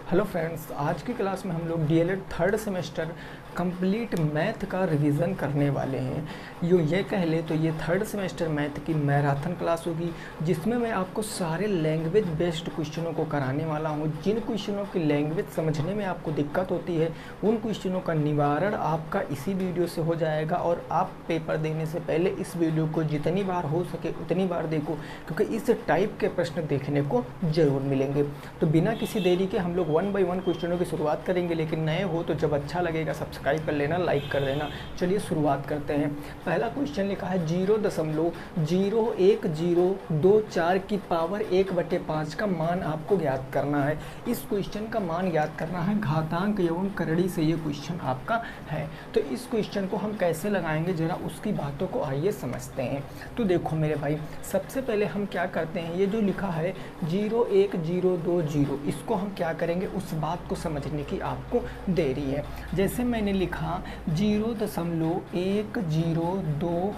Hello friends, आज की class में हम लोग DElEd third semester complete math का रिवीजन करने वाले हैं। ये कह ले तो ये थर्ड सेमेस्टर मैथ की मैराथन क्लास होगी, जिसमें मैं आपको सारे लैंग्वेज बेस्ड क्वेश्चनों को कराने वाला हूँ। जिन क्वेश्चनों की लैंग्वेज समझने में आपको दिक्कत होती है, उन क्वेश्चनों का निवारण आपका इसी वीडियो से हो जाएगा। और आप पेपर देने से पहले इस वीडियो को जितनी बार हो सके उतनी बार देखो, क्योंकि इस टाइप के प्रश्न देखने को जरूर मिलेंगे। तो बिना किसी देरी के हम लोग 1 बाय 1 क्वेश्चनों की शुरुआत करेंगे। लेकिन नए हो तो जब अच्छा लगेगा सब्सक्राइब कर लेना, लाइक कर देना। चलिए शुरुआत करते हैं। पहला क्वेश्चन लिखा है 0.011024 की पावर 1/5 का मान आपको ज्ञात करना है। इस क्वेश्चन का मान ज्ञात करना है घातांक एवं करड़ी से। ये क्वेश्चन आपका है, तो इस क्वेश्चन को हम कैसे लगाएंगे जरा उसकी बातों को आइए समझते हैं। तो देखो मेरे भाई, सबसे पहले हम क्या करते हैं, ये जो लिखा है 01020, इसको हम क्या करेंगे उस बात को समझने की आपको देरी है। जैसे मैंने लिखा 0.0102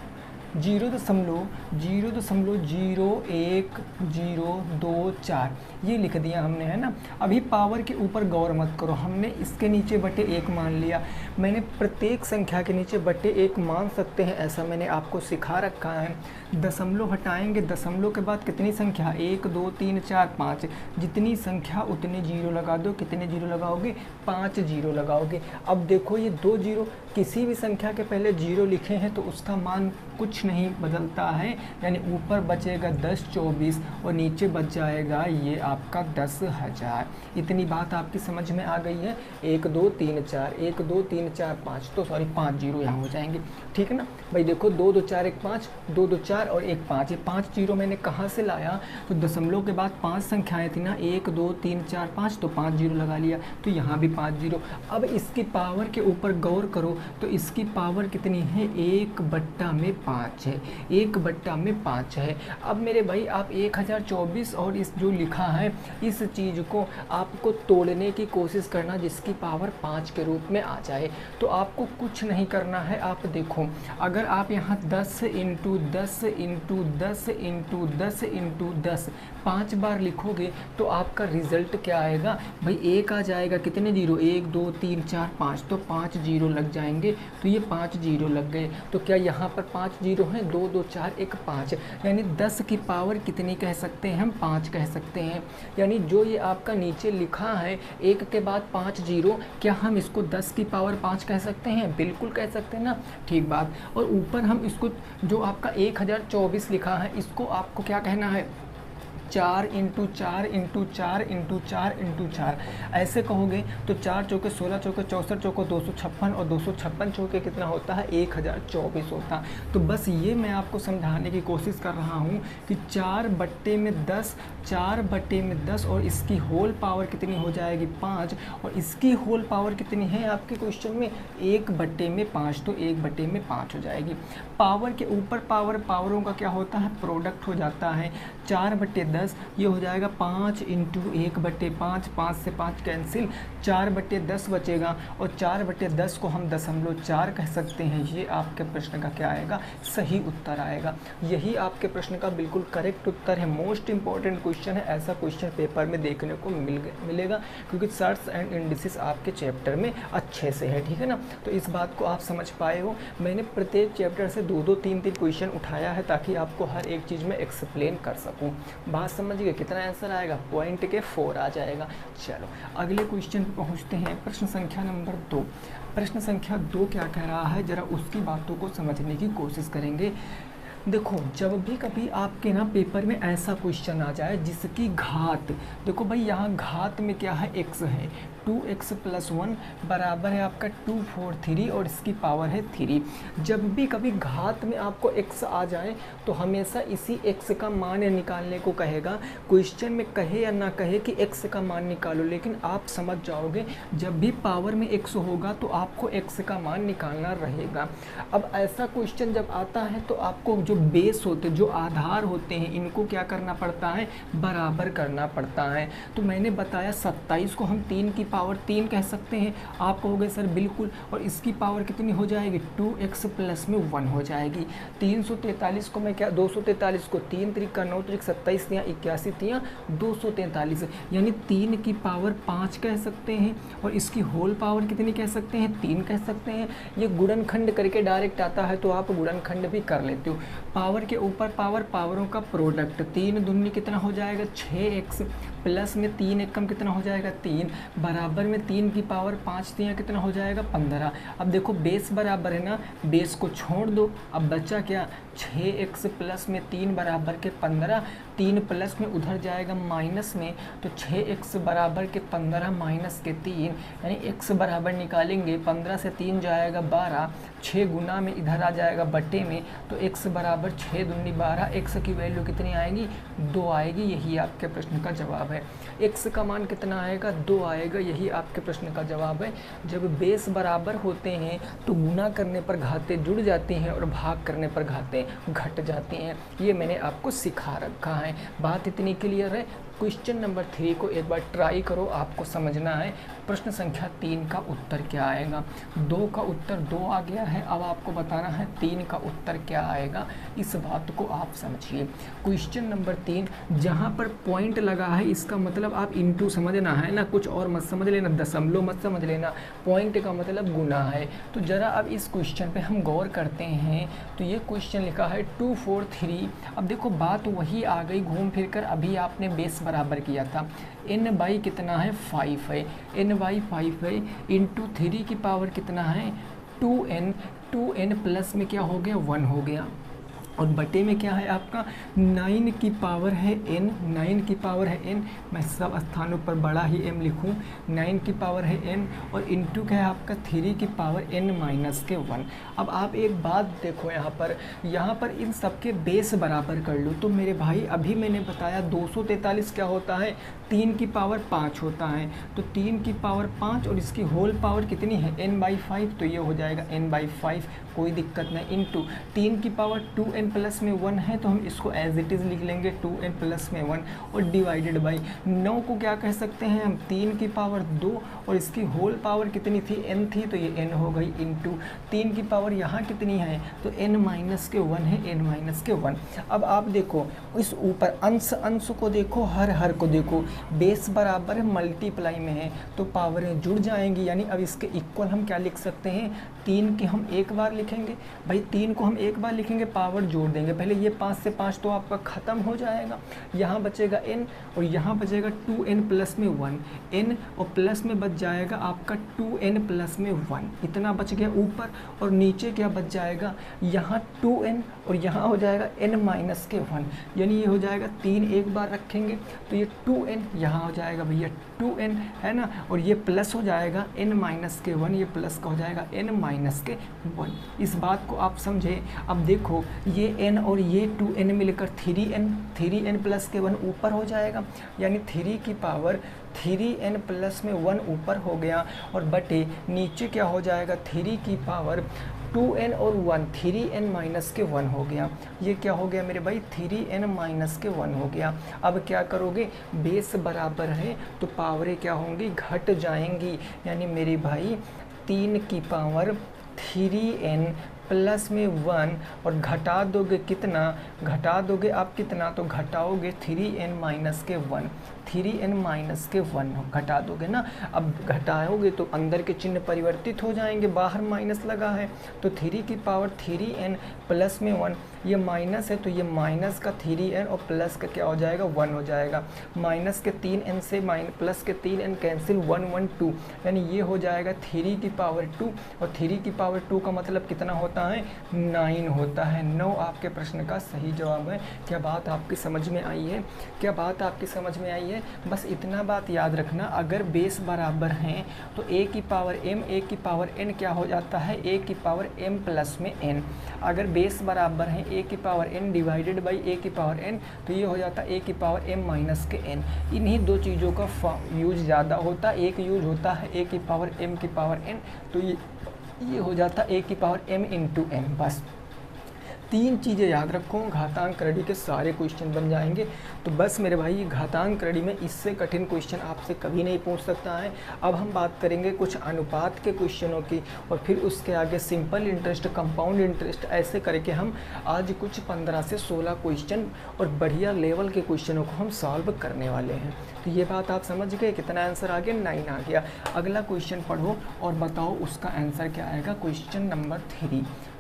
ये लिख दिया हमने, है ना। अभी पावर के ऊपर गौर मत करो, हमने इसके नीचे बटे 1 मान लिया। मैंने प्रत्येक संख्या के नीचे बटे 1 मान सकते हैं, ऐसा मैंने आपको सिखा रखा है। दशमलव हटाएंगे, दशमलव के बाद कितनी संख्या, 1 2 3 4 5, जितनी संख्या उतने जीरो लगा दो। कितने जीरो लगाओगे, 5 जीरो लगाओगे। अब देखो ये 2 जीरो, किसी भी संख्या के पहले जीरो लिखे हैं तो उसका मान कुछ नहीं बदलता है, यानी ऊपर बचेगा 10 24 और नीचे बच जाएगा ये आपका 10,000। इतनी बात आपकी समझ में आ गई है। 1 2 3 4, 1 2 3 4 5, तो सॉरी 5 जीरो यहाँ हो जाएंगे, ठीक है ना भाई। देखो 2 2 4 1 5, 2 2 4 और 1 5, ये 5 जीरो मैंने कहाँ से लाया, तो दशमलव के बाद 5 संख्याएँ थी ना, 1 2 3 4 5, तो 5 जीरो लगा लिया, तो यहाँ भी 5 जीरो। अब इसकी पावर के ऊपर गौर करो तो इसकी पावर कितनी है, 1/5 है, 1/5 है। अब मेरे भाई आप 1024 और इस जो लिखा है इस चीज़ को आपको तोड़ने की कोशिश करना जिसकी पावर 5 के रूप में आ जाए। तो आपको कुछ नहीं करना है। आप देखो, अगर आप यहाँ 10 × 10 × 10 × 10 × 10 5 बार लिखोगे तो आपका रिजल्ट क्या आएगा भाई, 1 आ जाएगा। कितने जीरो, 1 2 3 4 5, तो 5 जीरो लग जाएंगे। तो ये 5 जीरो लग गए, तो क्या यहाँ पर 5 जीरो हैं, 2 2 4 1 5, यानी 10 की पावर कितनी कह सकते हैं हम, 5 कह सकते हैं। यानी जो ये आपका नीचे लिखा है 1 के बाद 5 जीरो, क्या हम इसको 10 की पावर 5 कह सकते हैं, बिल्कुल कह सकते हैं ना, ठीक बात। और ऊपर हम इसको जो आपका 1024 लिखा है इसको आपको क्या कहना है, 4 × 4 × 4 × 4 × 4 ऐसे कहोगे तो 4 चौके 16 चौके 64 चौके 256 और 256 चौके कितना होता है, 1024 होता। तो बस ये मैं आपको समझाने की कोशिश कर रहा हूँ कि 4/10, 4/10 और इसकी होल पावर कितनी हो जाएगी, 5, और इसकी होल पावर कितनी है आपके क्वेश्चन में, 1/5, तो 1/5 हो जाएगी। पावर के ऊपर पावर, पावरों का क्या होता है, प्रोडक्ट हो जाता है। 4/10 ये हो जाएगा 5 × 1/5, 5 से 5 कैंसिल, 4/10 बचेगा, और 4/10 को हम 0.4 कह सकते हैं। ये आपके प्रश्न का क्या आएगा, सही उत्तर आएगा। यही आपके प्रश्न का बिल्कुल करेक्ट उत्तर है। मोस्ट इंपॉर्टेंट क्वेश्चन है, ऐसा क्वेश्चन पेपर में देखने को मिलेगा, क्योंकि सर्च एंड इंडिसेस आपके चैप्टर में अच्छे से है, ठीक है ना। तो इस बात को आप समझ पाए हो। मैंने प्रत्येक चैप्टर से 2 3 क्वेश्चन उठाया है ताकि आपको हर एक चीज़ में एक्सप्लेन कर सकूँ। बात समझ गए, कितना आंसर आएगा, पॉइंट के 4 आ जाएगा। चलो अगले क्वेश्चन पे पहुँचते हैं। प्रश्न संख्या नंबर 2। प्रश्न संख्या 2 क्या कह रहा है, जरा उसकी बातों को समझने की कोशिश करेंगे। देखो, जब भी कभी आपके ना पेपर में ऐसा क्वेश्चन आ जाए जिसकी घात, देखो भाई यहाँ घात में क्या है, x है, 2x + 1 बराबर है आपका 243 और इसकी पावर है 3। जब भी कभी घात में आपको x आ जाए तो हमेशा इसी x का मान निकालने को कहेगा। क्वेश्चन में कहे या ना कहे कि x का मान निकालो, लेकिन आप समझ जाओगे जब भी पावर में x होगा तो आपको x का मान निकालना रहेगा। अब ऐसा क्वेश्चन जब आता है तो आपको जो बेस होते, जो आधार होते हैं, इनको क्या करना पड़ता है, बराबर करना पड़ता है। तो मैंने बताया 27 को हम 3 की पावर 3 कह सकते हैं। आप कहोगे सर बिल्कुल, और इसकी पावर कितनी हो जाएगी 2x प्लस में 1 हो जाएगी। 343 को मैं क्या 243 को 3 त्रिक 9 त्रिक 27 तियाँ 81 तियाँ 243, यानी 3 की पावर 5 कह सकते हैं, और इसकी होल पावर कितनी कह सकते हैं 3 कह सकते हैं। ये गुणनखंड करके डायरेक्ट आता है तो आप गुणनखंड भी कर लेते हो। पावर के ऊपर पावर, पावरों का प्रोडक्ट, 3 दूनी कितना हो जाएगा 6x प्लस में 3 एकम कितना हो जाएगा 3, बराबर में 3 की पावर 5 तियाँ कितना हो जाएगा 15। अब देखो बेस बराबर है ना, बेस को छोड़ दो, अब बच्चा क्या 6x प्लस में 3 बराबर के 15, 3 प्लस में उधर जाएगा माइनस में, तो 6x बराबर के 15 माइनस के 3, यानी x बराबर निकालेंगे 15 से 3 जाएगा 12, 6 गुना में इधर आ जाएगा बटे में, तो x बराबर 6 दूनी 12, x की वैल्यू कितनी आएगी 2 आएगी। यही आपके प्रश्न का जवाब है। x का मान कितना आएगा 2 आएगा, यही आपके प्रश्न का जवाब है। जब बेस बराबर होते हैं तो गुना करने पर घाते जुड़ जाती हैं और भाग करने पर घाते घट जाती हैं। ये मैंने आपको सिखा रखा है। बात इतनी क्लियर है। क्वेश्चन नंबर 3 को एक बार ट्राई करो, आपको समझना है। प्रश्न संख्या 3 का उत्तर क्या आएगा। 2 का उत्तर 2 आ गया है, अब आपको बताना है 3 का उत्तर क्या आएगा। इस बात को आप समझिए। क्वेश्चन नंबर 3 जहाँ पर पॉइंट लगा है इसका मतलब आप इंटू समझना है ना, कुछ और मत समझ लेना, दशमलव मत समझ लेना। पॉइंट का मतलब गुना है। तो ज़रा अब इस क्वेश्चन पे हम गौर करते हैं। तो ये क्वेश्चन लिखा है 2 4 3। अब देखो बात वही आ गई घूम फिर कर, अभी आपने बेस बराबर किया था। n बाई कितना है 5 है, n बाई 5 है, इंटू 3 की पावर कितना है 2n, 2n प्लस में क्या हो गया 1 हो गया, और बटे में क्या है आपका 9 की पावर है n, 9 की पावर है n, मैं सब स्थानों पर बड़ा ही m लिखूं, 9 की पावर है n, और इंटू क्या है आपका 3 की पावर n माइनस के 1। अब आप एक बात देखो, यहाँ पर इन सबके बेस बराबर कर लो। तो मेरे भाई अभी मैंने बताया 243 क्या होता है 3 की पावर 5 होता है, तो 3 की पावर 5 और इसकी होल पावर कितनी है n बाई 5, तो ये हो जाएगा n बाई 5, कोई दिक्कत नहीं। इंटू 3 की पावर 2n प्लस में 1 है, तो हम इसको एज इट इज़ लिख लेंगे 2n प्लस में 1, और डिवाइडेड बाई 9 को क्या कह सकते हैं हम 3 की पावर 2, और इसकी होल पावर कितनी थी n थी, तो ये n हो गई, इंटू 3 की पावर यहाँ कितनी है तो n माइनस के 1 है, n माइनस के 1। अब आप देखो इस ऊपर अंश को देखो, हर को देखो, बेस बराबर है मल्टीप्लाई में है तो पावरें जुड़ जाएंगी, यानी अब इसके इक्वल हम क्या लिख सकते हैं 3 के हम एक बार लिखेंगे। भाई 3 को हम एक बार लिखेंगे, पावर जोड़ देंगे। पहले ये 5 से 5 तो आपका ख़त्म हो जाएगा, यहाँ बचेगा n और यहाँ बचेगा 2n प्लस में 1, n और प्लस में बच जाएगा आपका 2n प्लस में 1, इतना बच गया ऊपर। और नीचे क्या बच जाएगा यहाँ 2n और यहाँ हो जाएगा n माइनस के 1, यानी ये हो जाएगा 3 एक बार रखेंगे तो ये 2n यहाँ हो जाएगा भैया 2n है ना, और ये प्लस हो जाएगा n माइनस के 1, ये प्लस का हो जाएगा n माइनस के 1। इस बात को आप समझे। अब देखो ये n और ये 2n मिलकर 3n प्लस के 1 ऊपर हो जाएगा, यानी 3 की पावर 3n प्लस में 1 ऊपर हो गया, और बटे नीचे क्या हो जाएगा 3 की पावर 2n और 1 3n माइनस के 1 हो गया। ये क्या हो गया मेरे भाई 3n माइनस के 1 हो गया। अब क्या करोगे बेस बराबर है तो पावरें क्या होंगी घट जाएंगी, यानी मेरे भाई 3 की पावर 3n प्लस में 1 और घटा दोगे कितना, घटा दोगे आप कितना तो घटाओगे 3n माइनस के 1, 3n माइनस के 1 घटा दोगे ना। अब घटाओगे तो अंदर के चिन्ह परिवर्तित हो जाएंगे, बाहर माइनस लगा है तो 3 की पावर 3n प्लस में 1, ये माइनस है तो ये माइनस का 3n और प्लस का क्या हो जाएगा 1 हो जाएगा। माइनस के 3n से प्लस के 3n कैंसिल 1 1 2, यानी ये हो जाएगा 3 की पावर 2, और 3 की पावर 2 का मतलब कितना होता है 9 होता है। 9 आपके प्रश्न का सही जवाब है। क्या बात आपकी समझ में आई है, क्या बात आपकी समझ में आई है। बस इतना बात याद रखना, अगर बेस बराबर हैं तो a की पावर m, a की पावर n क्या हो जाता है a की पावर m प्लस में n। अगर बेस बराबर हैं a की power n divided by a की पावर n, तो ये हो जाता है a की पावर m माइनस के n। इन्हीं दो चीज़ों का यूज ज़्यादा होता है। एक यूज होता है a की पावर m की पावर n, तो ये हो जाता है a की पावर m इंटू n। बस तीन चीज़ें याद रखो, घातांक रड़ी के सारे क्वेश्चन बन जाएंगे। तो बस मेरे भाई घातांक रड़ी में इससे कठिन क्वेश्चन आपसे कभी नहीं पूछ सकता है। अब हम बात करेंगे कुछ अनुपात के क्वेश्चनों की, और फिर उसके आगे सिंपल इंटरेस्ट, कंपाउंड इंटरेस्ट, ऐसे करके हम आज कुछ 15 से 16 क्वेश्चन और बढ़िया लेवल के क्वेश्चनों को हम सॉल्व करने वाले हैं। तो ये बात आप समझ गए, कितना आंसर आ गया, 9 आ गया। अगला क्वेश्चन पढ़ो और बताओ उसका आंसर क्या आएगा। क्वेश्चन नंबर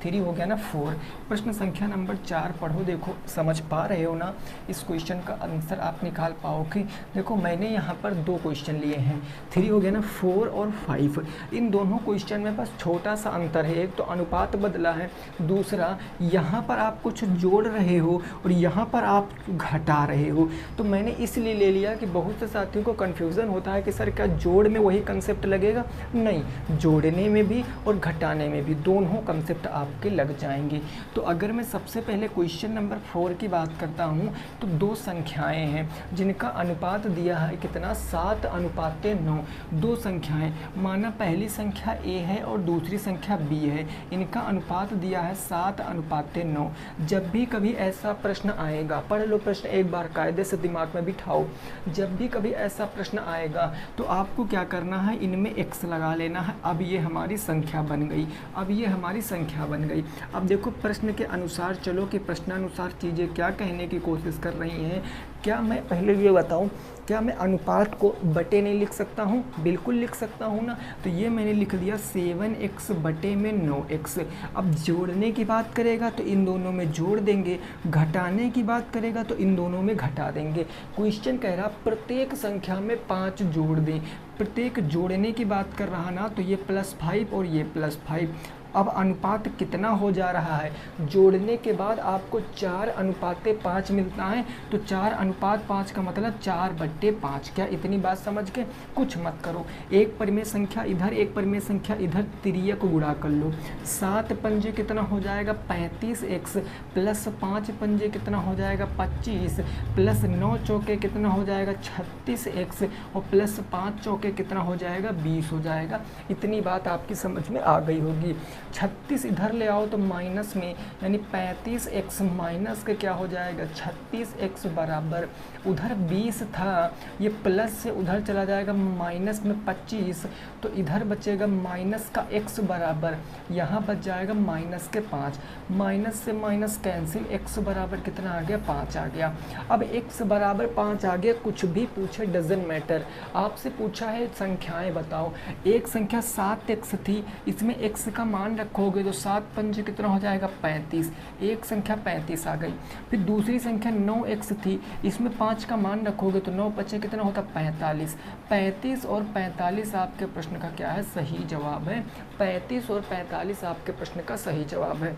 3 हो गया ना 4। प्रश्न संख्या नंबर 4 पढ़ो। देखो समझ पा रहे हो ना, इस क्वेश्चन का आंसर आप निकाल पाओगे। देखो मैंने यहाँ पर 2 क्वेश्चन लिए हैं, 3 हो गया ना, 4 और 5। इन दोनों क्वेश्चन में बस छोटा सा अंतर है, एक तो अनुपात बदला है, दूसरा यहाँ पर आप कुछ जोड़ रहे हो और यहाँ पर आप घटा रहे हो। तो मैंने इसलिए ले लिया कि बहुत से साथियों को कन्फ्यूज़न होता है कि सर क्या जोड़ में वही कंसेप्ट लगेगा। नहीं, जोड़ने में भी और घटाने में भी दोनों कंसेप्ट आपके लग जाएंगे। तो अगर मैं सबसे पहले क्वेश्चन नंबर 4 की बात करता हूँ, तो 2 संख्याएं हैं जिनका अनुपात दिया है कितना, 7:9। 2 संख्याएं, माना पहली संख्या A है और दूसरी संख्या B है, इनका अनुपात दिया है 7:9। जब भी कभी ऐसा प्रश्न आएगा, पढ़ लो प्रश्न एक बार कायदे से दिमाग में बिठाओ, जब भी कभी ऐसा प्रश्न आएगा तो आपको क्या करना है, इनमें x लगा लेना है। अब ये हमारी संख्या बन गई, अब ये हमारी संख्या बन गई। अब देखो प्रश्न के अनुसार चलो कि प्रश्नानुसार चीज़ें क्या कहने की कोशिश कर रही हैं। क्या मैं पहले ये बताऊं, क्या मैं अनुपात को बटे नहीं लिख सकता हूं? बिल्कुल लिख सकता हूं ना। तो ये मैंने लिख दिया 7x बटे में 9x। अब जोड़ने की बात करेगा तो इन दोनों में जोड़ देंगे, घटाने की बात करेगा तो इन दोनों में घटा देंगे। क्वेश्चन कह रहा प्रत्येक संख्या में 5 जोड़ दें, प्रत्येक जोड़ने की बात कर रहा ना, तो ये +5 और ये +5। अब अनुपात कितना हो जा रहा है, जोड़ने के बाद आपको 4:5 मिलता है। तो 4:5 का मतलब 4/5। क्या इतनी बात समझ के कुछ मत करो, एक परिमेय संख्या इधर, एक परिमेय संख्या इधर, तिर्यक गुणा कर लो। 7 पंजे कितना हो जाएगा, 35x, प्लस 5 पंजे कितना हो जाएगा, 25, प्लस 9 चौके कितना हो जाएगा, 36x, और प्लस 5 चौके कितना हो जाएगा, 20 हो जाएगा। इतनी बात आपकी समझ में आ गई होगी। 36 इधर ले आओ तो माइनस में, यानी 35x माइनस के क्या हो जाएगा, 36x बराबर, उधर 20 था, ये प्लस से उधर चला जाएगा माइनस में 25, तो इधर बचेगा माइनस का x बराबर, यहाँ बच जाएगा माइनस के 5, माइनस से माइनस कैंसिल, x बराबर कितना आ गया, 5 आ गया। अब x बराबर 5 आ गया, कुछ भी पूछे डजन मैटर। आपसे पूछा है संख्याएं बताओ, एक संख्या 7x थी, इसमें x का मान रखोगे तो 7 पंजे कितना हो जाएगा, 35, एक संख्या 35 आ गई। फिर दूसरी संख्या 9x थी, इसमें 5 का मान रखोगे तो 9 बचे कितना होता, 45। 35 और 45 आपके प्रश्न का क्या है, सही जवाब है। 35 और 45 आपके प्रश्न का सही जवाब है।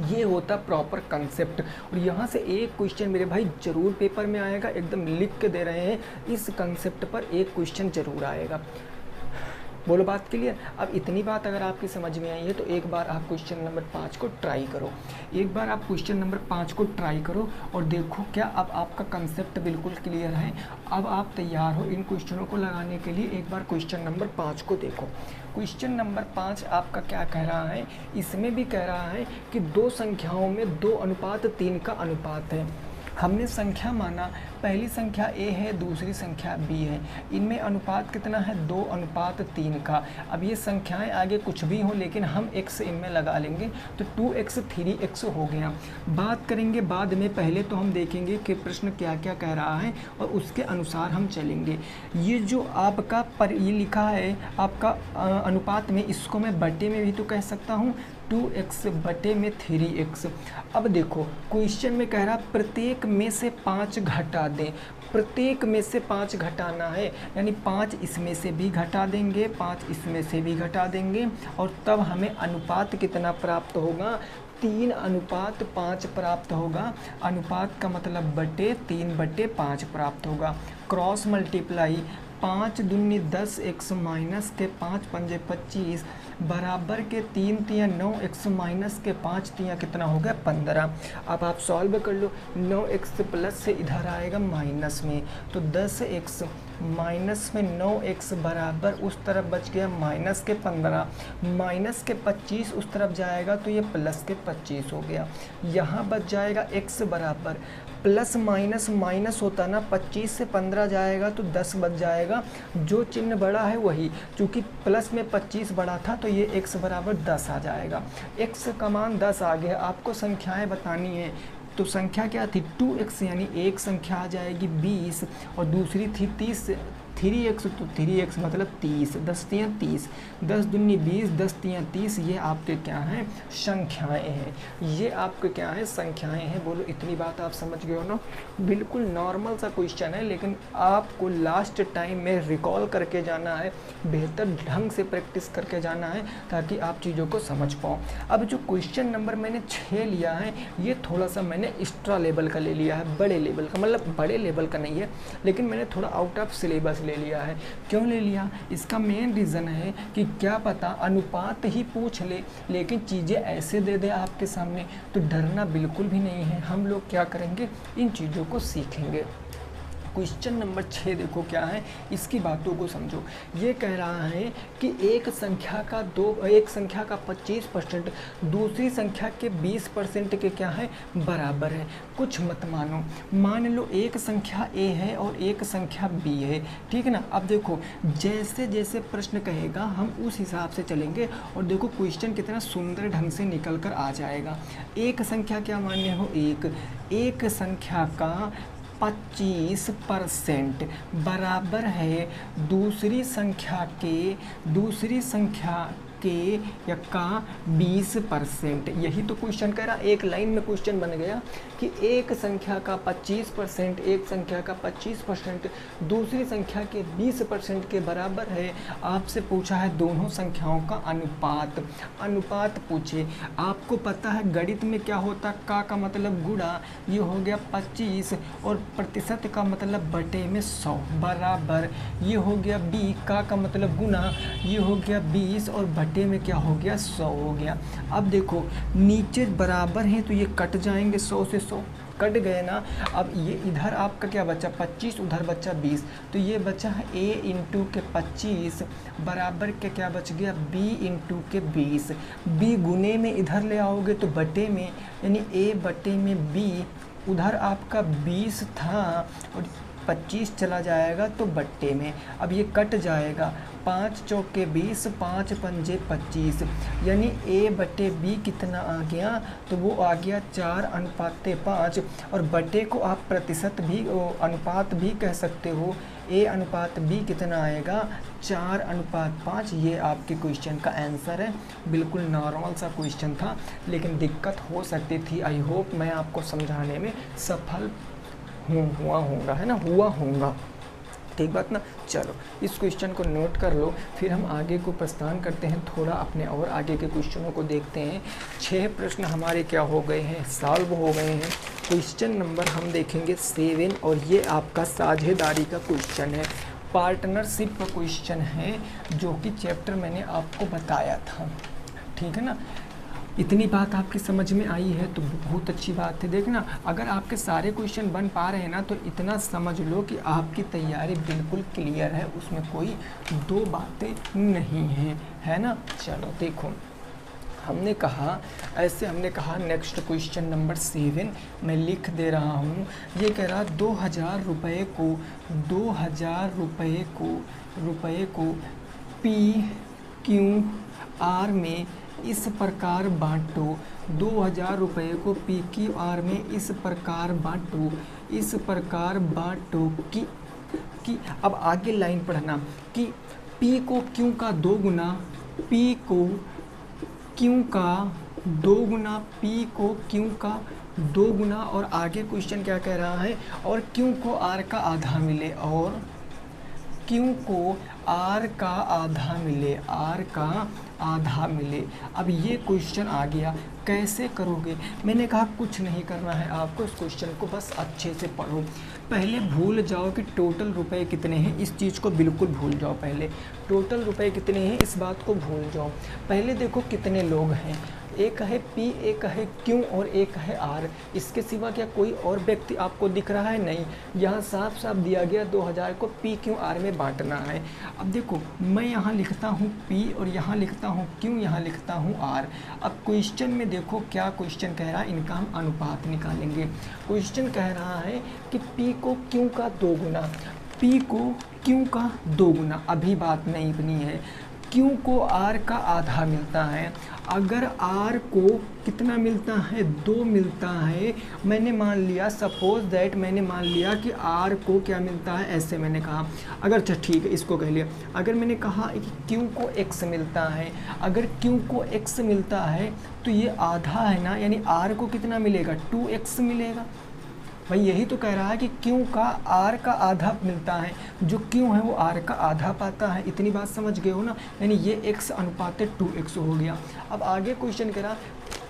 ये होता प्रॉपर कंसेप्ट। और यहाँ से एक क्वेश्चन मेरे भाई जरूर पेपर में आएगा, एकदम लिख के दे रहे हैं, इस कंसेप्ट पर एक क्वेश्चन जरूर आएगा। बोलो बात क्लियर। अब इतनी बात अगर आपकी समझ में आई है तो एक बार आप क्वेश्चन नंबर 5 को ट्राई करो, एक बार आप क्वेश्चन नंबर 5 को ट्राई करो और देखो क्या अब आपका कंसेप्ट बिल्कुल क्लियर है। अब आप तैयार हो इन क्वेश्चनों को लगाने के लिए। एक बार क्वेश्चन नंबर 5 को देखो। क्वेश्चन नंबर 5 आपका क्या कह रहा है, इसमें भी कह रहा है कि 2 संख्याओं में 2:3 का अनुपात है। हमने संख्या माना, पहली संख्या A है, दूसरी संख्या B है, इनमें अनुपात कितना है, 2:3 का। अब ये संख्याएं आगे कुछ भी हो लेकिन हम x इनमें लगा लेंगे तो 2x 3x हो गया। बात करेंगे बाद में, पहले तो हम देखेंगे कि प्रश्न क्या क्या कह रहा है और उसके अनुसार हम चलेंगे। ये जो आपका ये लिखा है आपका अनुपात में, इसको मैं बटे में भी तो कह सकता हूँ, 2x बटे में 3x। अब देखो क्वेश्चन में कह रहा प्रत्येक में से 5 घटा दें, प्रत्येक में से 5 घटाना है, यानी 5 इसमें से भी घटा देंगे, 5 इसमें से भी घटा देंगे, और तब हमें अनुपात कितना प्राप्त होगा, 3:5 प्राप्त होगा। अनुपात का मतलब बटे 3/5 प्राप्त होगा। क्रॉस मल्टीप्लाई, 5 दूनी 10, x माइनस के 5 पंजे 25 बराबर के 3 तियाँ 9, x माइनस के 5 तियाँ कितना हो गया, 15। अब आप सॉल्व कर लो, 9x प्लस से इधर आएगा माइनस में, तो 10x माइनस में 9x बराबर उस तरफ बच गया माइनस के 15, माइनस के 25 उस तरफ जाएगा तो ये प्लस के 25 हो गया। यहाँ बच जाएगा x बराबर प्लस माइनस माइनस होता ना, 25 से 15 जाएगा तो 10 बच जाएगा, जो चिन्ह बड़ा है वही, चूँकि प्लस में 25 बड़ा था तो ये x बराबर 10 आ जाएगा। x का मान 10 आ गया। आपको संख्याएं बतानी है, तो संख्या क्या थी 2x, यानी एक संख्या आ जाएगी 20 और दूसरी थी 30, 3x, तो 3x मतलब 30, 10 तियाँ 30, 10 दूनी 20, 10 तियाँ 30। ये आपके क्या हैं, संख्याएं हैं, ये आपके क्या हैं, संख्याएं हैं। बोलो इतनी बात आप समझ गए हो ना। बिल्कुल नॉर्मल सा क्वेश्चन है, लेकिन आपको लास्ट टाइम में रिकॉल करके जाना है, बेहतर ढंग से प्रैक्टिस करके जाना है ताकि आप चीज़ों को समझ पाओ। अब जो क्वेश्चन नंबर मैंने 6 लिया है, ये थोड़ा सा मैंने एक्स्ट्रा लेवल का ले लिया है, बड़े लेवल का, मतलब बड़े लेवल का नहीं है, लेकिन मैंने थोड़ा आउट ऑफ सिलेबस ले लिया है। क्यों ले लिया, इसका मेन रीज़न है कि क्या पता अनुपात ही पूछ ले, लेकिन चीज़ें ऐसे दे दे आपके सामने, तो डरना बिल्कुल भी नहीं है। हम लोग क्या करेंगे, इन चीज़ों को सीखेंगे। क्वेश्चन नंबर 6 देखो क्या है, इसकी बातों को समझो। ये कह रहा है कि एक संख्या का 25% दूसरी संख्या के 20% के क्या है, बराबर है। कुछ मत मानो, मान लो एक संख्या a है और एक संख्या b है, ठीक है ना। अब देखो जैसे जैसे प्रश्न कहेगा हम उस हिसाब से चलेंगे, और देखो क्वेश्चन कितना सुंदर ढंग से निकल कर आ जाएगा। एक संख्या क्या मान्य हो, एक संख्या का 25% बराबर है दूसरी संख्या के या का 20%। यही तो क्वेश्चन कह रहा, एक लाइन में क्वेश्चन बन गया कि एक संख्या का 25%, एक संख्या का 25% दूसरी संख्या के 20% के बराबर है। आपसे पूछा है दोनों संख्याओं का अनुपात पूछे। आपको पता है गणित में क्या होता, का मतलब गुणा, ये हो गया 25, और प्रतिशत का मतलब बटे में 100 बराबर, ये हो गया b, का मतलब गुणा, ये हो गया 20 और बटे में क्या हो गया, 100 हो गया। अब देखो नीचे बराबर हैं तो ये कट जाएंगे, 100 से 100 कट गए ना। अब ये इधर आपका क्या बचा, 25, उधर बचा 20, तो ये बचा है a इंटू के 25 बराबर के क्या बच गया, b इंटू के 20। b गुने में इधर ले आओगे तो बटे में, यानी a बटे में b, उधर आपका 20 था और 25 चला जाएगा तो बट्टे में। अब ये कट जाएगा, 5 चौके 20, 5 पंजे 25, यानी a बटे b कितना आ गया, तो वो आ गया 4:5। और बटे को आप प्रतिशत भी, अनुपात भी कह सकते हो। a अनुपात b कितना आएगा, 4:5। ये आपके क्वेश्चन का आंसर है। बिल्कुल नॉर्मल सा क्वेश्चन था, लेकिन दिक्कत हो सकती थी। आई होप मैं आपको समझाने में सफल हुआ होगा, है ना, हुआ होगा, ठीक बात ना। चलो इस क्वेश्चन को नोट कर लो, फिर हम आगे को प्रस्थान करते हैं, थोड़ा अपने और आगे के क्वेश्चनों को देखते हैं। 6 प्रश्न हमारे क्या हो गए हैं, सॉल्व हो गए हैं। क्वेश्चन नंबर हम देखेंगे 7, और ये आपका साझेदारी का क्वेश्चन है, पार्टनरशिप का क्वेश्चन है, जो कि चैप्टर मैंने आपको बताया था, ठीक है ना। इतनी बात आपकी समझ में आई है तो बहुत अच्छी बात है। देखना अगर आपके सारे क्वेश्चन बन पा रहे हैं ना, तो इतना समझ लो कि आपकी तैयारी बिल्कुल क्लियर है, उसमें कोई दो बातें नहीं हैं, है ना। चलो देखो हमने कहा नेक्स्ट क्वेश्चन नंबर 7 मैं लिख दे रहा हूँ। ये कह रहा 2000 रुपये को PQR में इस प्रकार बांटो। 2000 रुपये को PQR में इस प्रकार बांटो कि अब आगे लाइन पढ़ना कि P को Q का 2 गुना, P को Q का 2 गुना, P को Q का 2 गुना, और आगे क्वेश्चन क्या कह रहा है, और Q को R का आधा मिले, और Q को R का आधा मिले। अब ये क्वेश्चन आ गया, कैसे करोगे। मैंने कहा कुछ नहीं करना है आपको, इस क्वेश्चन को बस अच्छे से पढ़ो। पहले भूल जाओ कि टोटल रुपए कितने हैं, इस चीज़ को बिल्कुल भूल जाओ। पहले टोटल रुपए कितने हैं इस बात को भूल जाओ। पहले देखो कितने लोग हैं, एक है पी, एक है क्यू और एक है आर। इसके सिवा क्या कोई और व्यक्ति आपको दिख रहा है? नहीं। यहाँ साफ साफ दिया गया 2000 को पी क्यू आर में बांटना है। अब देखो मैं यहाँ लिखता हूँ पी और यहाँ लिखता हूँ क्यू, यहाँ लिखता हूँ आर। अब क्वेश्चन में देखो क्या क्वेश्चन कह रहा है, इनका हम अनुपात निकालेंगे। क्वेश्चन कह रहा है कि पी को क्यू का 2 गुना, पी को क्यू का 2 गुना, अभी बात नहीं बनी है। क्यू को आर का आधा मिलता है। अगर आर को कितना मिलता है? 2 मिलता है। मैंने मान लिया, सपोज दैट मैंने मान लिया कि आर को क्या मिलता है, ऐसे मैंने कहा। अगर अच्छा ठीक है, इसको कह लिया। अगर मैंने कहा कि क्यू को x मिलता है, अगर क्यू को x मिलता है तो ये आधा है ना, यानी आर को कितना मिलेगा? 2x मिलेगा। भाई यही तो कह रहा है कि क्यू का आर का आधा मिलता है, जो क्यू है वो आर का आधा पाता है। इतनी बात समझ गए हो ना, यानी ये x अनुपात 2x हो गया। अब आगे क्वेश्चन कह रहा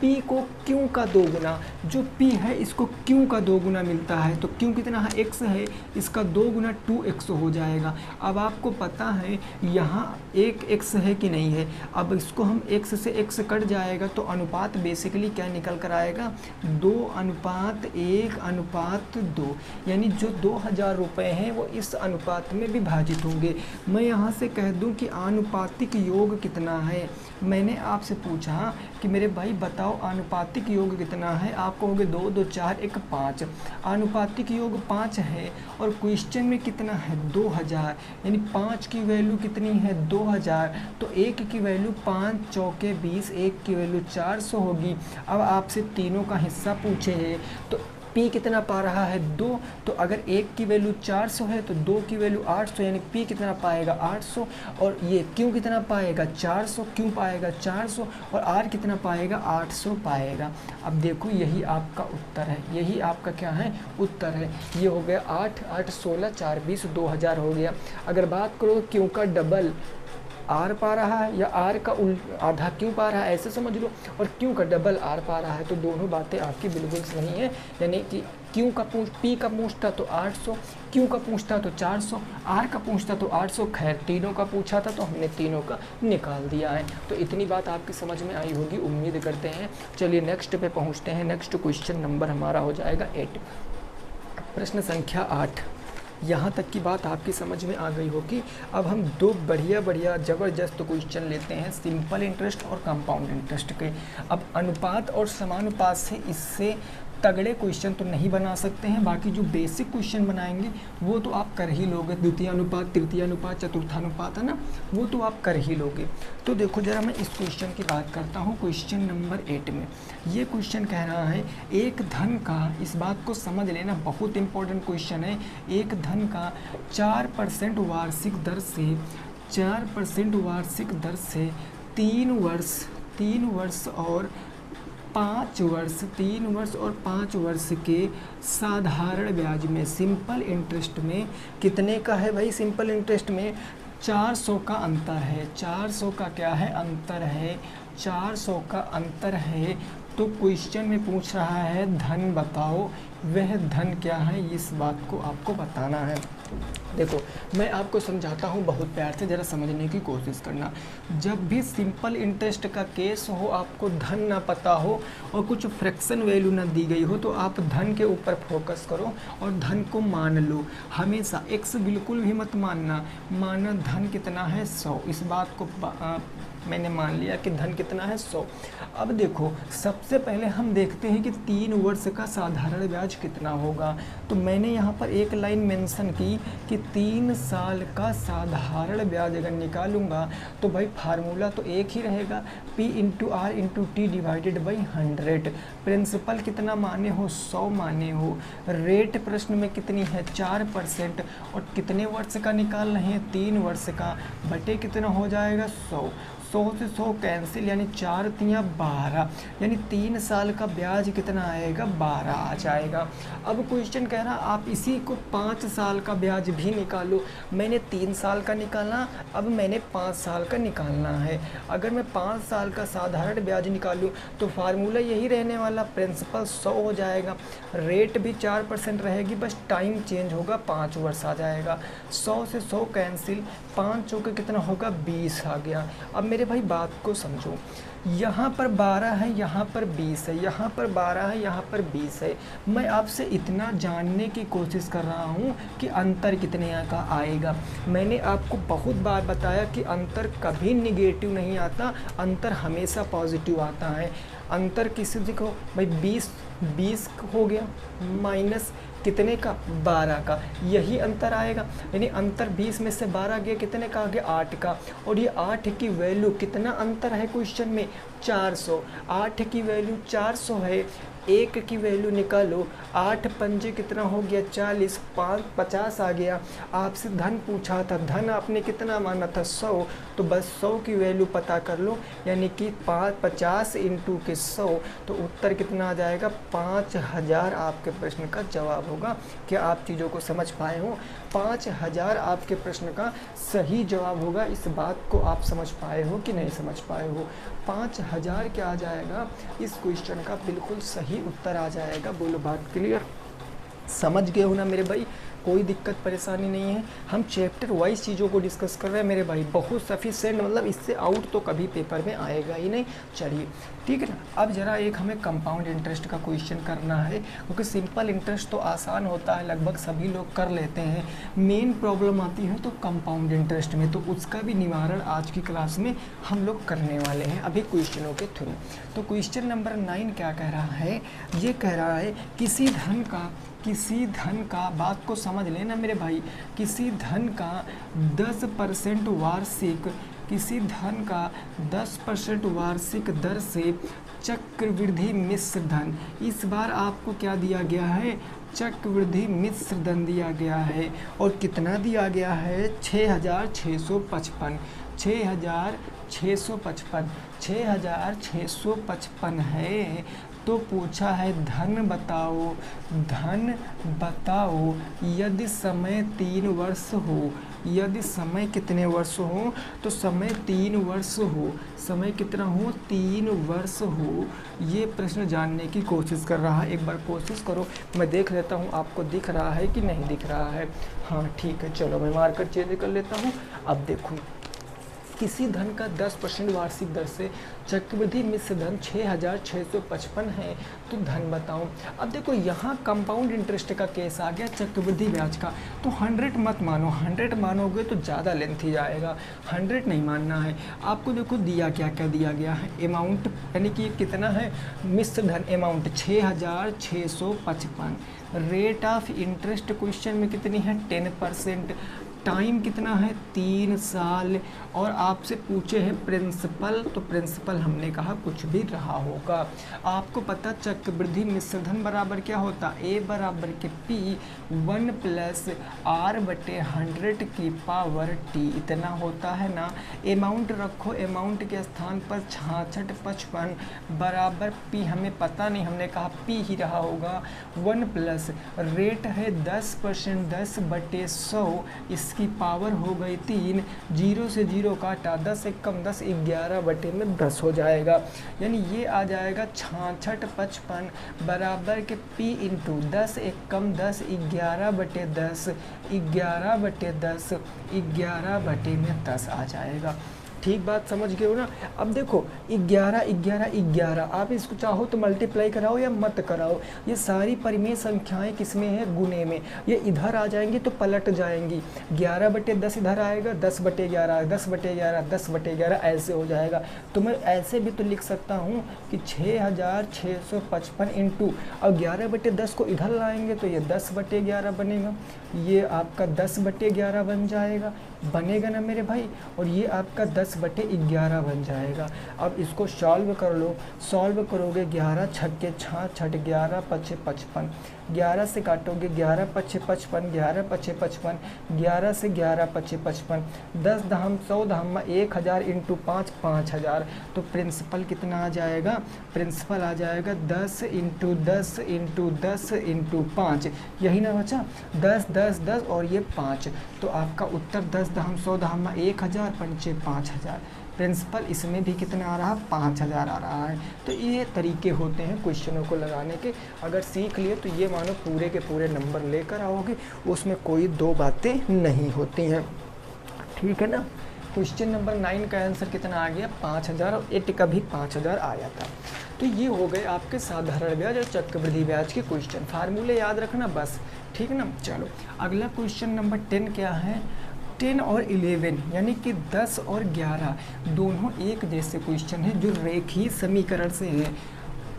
P को Q का 2 गुना, जो P है इसको Q का 2 गुना मिलता है, तो Q कितना है? x है, इसका 2 गुना 2x हो जाएगा। अब आपको पता है यहाँ एक x है कि नहीं है। अब इसको हम x से x कट जाएगा तो अनुपात बेसिकली क्या निकल कर आएगा? 2:1:2, यानी जो 2000 रुपये हैं वो इस अनुपात में विभाजित होंगे। मैं यहाँ से कह दूँ कि आनुपातिक योग कितना है। मैंने आपसे पूछा कि मेरे भाई बताओ आनुपातिक योग कितना है, आप कहोगे 2, 2, 4, 1, 5। आनुपातिक योग 5 है और क्वेश्चन में कितना है? 2000, यानी 5 की वैल्यू कितनी है? 2000। तो 1 की वैल्यू 5 चौके 20, 1 की वैल्यू 400 होगी। अब आपसे तीनों का हिस्सा पूछे है तो P कितना पा रहा है? 2। तो अगर 1 की वैल्यू 400 है तो 2 की वैल्यू 800, यानी P कितना पाएगा? 800। और ये Q कितना पाएगा? 400। Q पाएगा 400 और R कितना पाएगा? 800 पाएगा। अब देखो यही आपका उत्तर है, यही आपका क्या है? उत्तर है। ये हो गया 8, 8, 16, 4, 20, 2000 हो गया। अगर बात करो Q का डबल आर पा रहा है या आर का आधा क्यू पा रहा है, ऐसे समझ लो, और क्यू का डबल आर पा रहा है, तो दोनों बातें आपकी बिल्कुल सही हैं। यानी कि क्यू का पी का पूछता तो 800, क्यू का पूछता तो 400, आर का पूछता तो 800। खैर तीनों का पूछा था तो हमने तीनों का निकाल दिया है। तो इतनी बात आपकी समझ में आई होगी, उम्मीद करते हैं। चलिए नेक्स्ट पे पहुँचते हैं। नेक्स्ट क्वेश्चन नंबर हमारा हो जाएगा 8, प्रश्न संख्या 8। यहाँ तक की बात आपकी समझ में आ गई होगी। अब हम 2 बढ़िया ज़बरदस्त क्वेश्चन लेते हैं, सिंपल इंटरेस्ट और कंपाउंड इंटरेस्ट के। अब अनुपात और समानुपात से इससे तगड़े क्वेश्चन तो नहीं बना सकते हैं, बाकी जो बेसिक क्वेश्चन बनाएंगे वो तो आप कर ही लोगे। द्वितीय अनुपात, तृतीय अनुपात, चतुर्थानुपात है ना, वो तो आप कर ही लोगे। तो देखो जरा मैं इस क्वेश्चन की बात करता हूँ। क्वेश्चन नंबर 8 में ये क्वेश्चन कह रहा है एक धन का, इस बात को समझ लेना, बहुत इंपॉर्टेंट क्वेश्चन है। एक धन का 4% वार्षिक दर से 4% वार्षिक दर से 3 वर्ष और 5 वर्ष 3 वर्ष और 5 वर्ष के साधारण ब्याज में, सिंपल इंटरेस्ट में कितने का है भाई? सिंपल इंटरेस्ट में 400 का अंतर है। 400 का क्या है? अंतर है। 400 का अंतर है। तो क्वेश्चन में पूछ रहा है धन बताओ, वह धन क्या है, इस बात को आपको बताना है। देखो मैं आपको समझाता हूँ बहुत प्यार से, ज़रा समझने की कोशिश करना। जब भी सिंपल इंटरेस्ट का केस हो, आपको धन ना पता हो और कुछ फ्रैक्शन वैल्यू ना दी गई हो, तो आप धन के ऊपर फोकस करो और धन को मान लो। हमेशा x बिल्कुल भी मत मानना। माना धन कितना है? 100। इस बात को मैंने मान लिया कि धन कितना है? 100। अब देखो सबसे पहले हम देखते हैं कि 3 वर्ष का साधारण ब्याज कितना होगा। तो मैंने यहाँ पर एक लाइन मेंशन की कि 3 साल का साधारण ब्याज अगर निकालूंगा तो भाई फार्मूला तो एक ही रहेगा, P into R into T divided by 100। Principal कितना माने हो? 100 माने हो। रेट प्रश्न में कितनी है? 4%। और कितने वर्ष का निकाल रहे हैं? 3 वर्ष का। बटे कितना हो जाएगा? 100। 100 से 100 कैंसिल, यानी 4 तिया 12, यानी 3 साल का ब्याज कितना आएगा? 12 आ जाएगा। अब क्वेश्चन कह रहा आप इसी को 5 साल का ब्याज ब्याज भी निकालो। मैंने 3 साल का निकाला, अब मैंने 5 साल का निकालना है। अगर मैं 5 साल का साधारण ब्याज निकालूं तो फार्मूला यही रहने वाला, प्रिंसिपल 100 हो जाएगा, रेट भी 4% रहेगी, बस टाइम चेंज होगा, 5 वर्ष आ जाएगा। 100 से 100 कैंसिल, 5 चौके कितना होगा, 20 आ गया। अब मेरे भाई बात को समझो, यहाँ पर 12 है, यहाँ पर 20 है, यहाँ पर 12 है, यहाँ पर 20 है। मैं आपसे इतना जानने की कोशिश कर रहा हूँ कि अंतर कितने का आएगा। मैंने आपको बहुत बार बताया कि अंतर कभी निगेटिव नहीं आता, अंतर हमेशा पॉजिटिव आता है। अंतर किसी देखो भाई 20 हो गया, माइनस कितने का, 12 का, यही अंतर आएगा। यानी अंतर 20 में से 12 गया, कितने का आ गया, 8 का। और ये 8 की वैल्यू, कितना अंतर है क्वेश्चन में, 400। 8 की वैल्यू 400 है, 1 की वैल्यू निकालो, 8 पंजे कितना हो गया, 40, 5 50 आ गया। आपसे धन पूछा था, धन आपने कितना माना था, 100, तो बस 100 की वैल्यू पता कर लो, यानी कि 50 इंटू के 100, तो उत्तर कितना आ जाएगा, 5000 आपके प्रश्न का जवाब होगा। क्या आप चीज़ों को समझ पाए हो? 5000 आपके प्रश्न का सही जवाब होगा। इस बात को आप समझ पाए हो कि नहीं समझ पाए हो? 5000 क्या आ जाएगा, इस क्वेश्चन का बिल्कुल सही उत्तर आ जाएगा। बोलो बात क्लियर? समझ गए हो ना मेरे भाई? कोई दिक्कत परेशानी नहीं है। हम चैप्टर वाइज चीज़ों को डिस्कस कर रहे हैं मेरे भाई, बहुत सफिशेंट, मतलब इससे आउट तो कभी पेपर में आएगा ही नहीं। चलिए ठीक है ना। अब ज़रा एक हमें कंपाउंड इंटरेस्ट का क्वेश्चन करना है, क्योंकि सिंपल इंटरेस्ट तो आसान होता है, लगभग सभी लोग कर लेते हैं। मेन प्रॉब्लम आती है तो कंपाउंड इंटरेस्ट में, तो उसका भी निवारण आज की क्लास में हम लोग करने वाले हैं अभी क्वेश्चनों के थ्रू। तो क्वेश्चन नंबर 9 क्या कह रहा है, ये कह रहा है किसी धन का, बात को समझ लेना मेरे भाई, किसी धन का 10% वार्षिक, किसी धन का 10% वार्षिक दर से चक्रवृद्धि मिश्र धन, इस बार आपको क्या दिया गया है, चक्रवृद्धि मिश्र धन दिया गया है। और कितना दिया गया है, 6655, 6655 है। तो पूछा है धन बताओ यदि समय 3 वर्ष हो, यदि समय कितने वर्ष हो, तो समय 3 वर्ष हो, समय कितना हो, 3 वर्ष हो। ये प्रश्न जानने की कोशिश कर रहा है। एक बार कोशिश करो, मैं देख लेता हूँ आपको दिख रहा है कि नहीं दिख रहा है। हाँ ठीक है, चलो मैं मार्कर चेंज कर लेता हूँ। अब देखो, किसी धन का 10% वार्षिक दर से चक्रवृद्धि मिश्र धन 6655 है, तो धन बताओ। अब देखो यहाँ कंपाउंड इंटरेस्ट का केस आ गया, चक्रवृद्धि ब्याज का, तो 100 मत मानो, 100 मानोगे तो ज़्यादा लेंथ ही जाएगा, 100 नहीं मानना है आपको। देखो दिया क्या क्या दिया गया है, अमाउंट यानी कि कितना है, मिश्र धन amount 6655, rate of interest question में कितनी है, 10%, टाइम कितना है, 3 साल, और आपसे पूछे हैं प्रिंसिपल, तो प्रिंसिपल हमने कहा कुछ भी रहा होगा। आपको पता चक्रवृद्धि मिश्र धन बराबर क्या होता, ए बराबर के P 1 + R/100 की पावर T, इतना होता है ना। अमाउंट रखो, अमाउंट के स्थान पर 6655 बराबर P, हमें पता नहीं, हमने कहा P ही रहा होगा, 1 + रेट है 10%, 10/100, इसकी पावर हो गई 3, 0 से 0 काटा, 10 एक कम 10, 11/10 हो जाएगा। यानी ये आ जाएगा 6655 बराबर के P इंटू 10 एक कम 10, 11/10, 11/10, 11/10 आ जाएगा। ठीक बात समझ गए हो ना। अब देखो 11 11 11, आप इसको चाहो तो मल्टीप्लाई कराओ या मत कराओ, ये सारी परिमेय संख्याएं किसमें है, गुणे में। ये इधर आ जाएंगी तो पलट जाएंगी, 11/10 इधर आएगा, 10/11, 10/11, 10/11 ऐसे हो जाएगा। तो मैं ऐसे भी तो लिख सकता हूँ कि 6655 इंटू, और 11/10 को इधर लाएंगे तो ये 10/11 बनेगा, ये आपका 10/11 बन जाएगा, बनेगा ना मेरे भाई, और ये आपका 10/11 बन जाएगा। अब इसको सॉल्व कर लो, सॉल्व करोगे 11 छक्के 66, 11 × 5 = 55, 11 से काटोगे 11 पछे 55, 11 पछे 55, 11 से 11 पछे 55, 10 दहम 100 दहम 1000 इंटू 5 5000। तो प्रिंसिपल कितना आ जाएगा, प्रिंसिपल आ जाएगा 10 इंटू 10 इंटू 10 इंटू 5, यही ना बचा, 10 10 10 और ये 5। तो आपका उत्तर 10 दहम 100 दहम 1000 पंचे 5000। प्रिंसिपल इसमें भी कितना आ रहा, 5000 आ रहा है। तो ये तरीके होते हैं क्वेश्चनों को लगाने के। अगर सीख लिए तो ये मानो पूरे के पूरे नंबर लेकर आओगे, उसमें कोई दो बातें नहीं होती हैं, ठीक है ना। क्वेश्चन नंबर 9 का आंसर कितना आ गया, 5000, और 8 का भी 5000 आया था। तो ये हो गए आपके साधारण ब्याज और चक्रवृद्धि ब्याज के क्वेश्चन। फार्मूले याद रखना बस, ठीक है ना। चलो अगला क्वेश्चन नंबर 10 क्या है, 10 और 11 यानी कि 10 और 11 दोनों एक जैसे क्वेश्चन है जो रेखीय समीकरण से है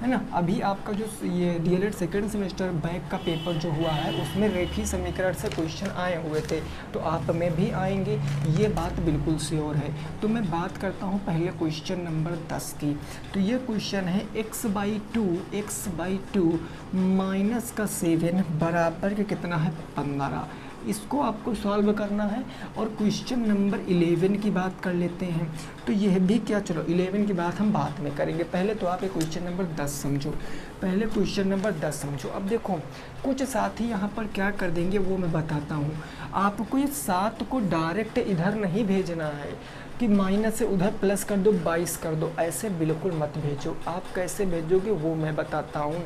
ना। अभी आपका जो ये डीएलएड सेकेंड सेमेस्टर बैक का पेपर जो हुआ है उसमें रेखीय समीकरण से क्वेश्चन आए हुए थे, तो आप में भी आएंगे, ये बात बिल्कुल श्योर है। तो मैं बात करता हूँ पहले क्वेश्चन नंबर 10 की। तो ये क्वेश्चन है x/2 माइनस का 7 बराबर के कितना है 15। इसको आपको सॉल्व करना है। और क्वेश्चन नंबर 11 की बात कर लेते हैं। तो यह भी क्या, चलो 11 की बात हम बाद में करेंगे, पहले तो आप ये क्वेश्चन नंबर 10 समझो, पहले क्वेश्चन नंबर 10 समझो। अब देखो कुछ साथी यहाँ पर क्या कर देंगे वो मैं बताता हूँ। आपको ये 7 को डायरेक्ट इधर नहीं भेजना है कि माइनस से उधर प्लस कर दो 22 कर दो, ऐसे बिल्कुल मत भेजो। आप कैसे भेजोगे वो मैं बताता हूँ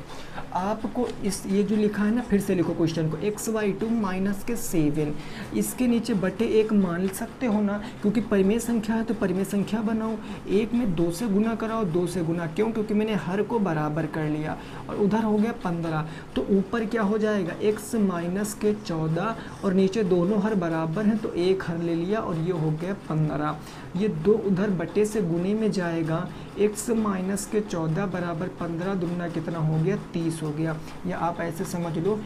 आपको। इस ये जो लिखा है ना, फिर से लिखो क्वेश्चन को, x/2 माइनस के 7, इसके नीचे बटे 1 मान सकते हो ना, क्योंकि परिमेय संख्या है तो परिमेय संख्या बनाओ। 1 में 2 से गुना कराओ, 2 से गुना, क्यों, क्योंकि मैंने हर को बराबर कर लिया और उधर हो गया 15। तो ऊपर क्या हो जाएगा x माइनस के 14 और नीचे दोनों हर बराबर हैं तो एक हर ले लिया और ये हो गया 15। ये 2 उधर बटे से गुने में जाएगा, x माइनस के 14 बराबर 15 दुगना कितना हो गया 30 हो गया। या आप ऐसे समझ लो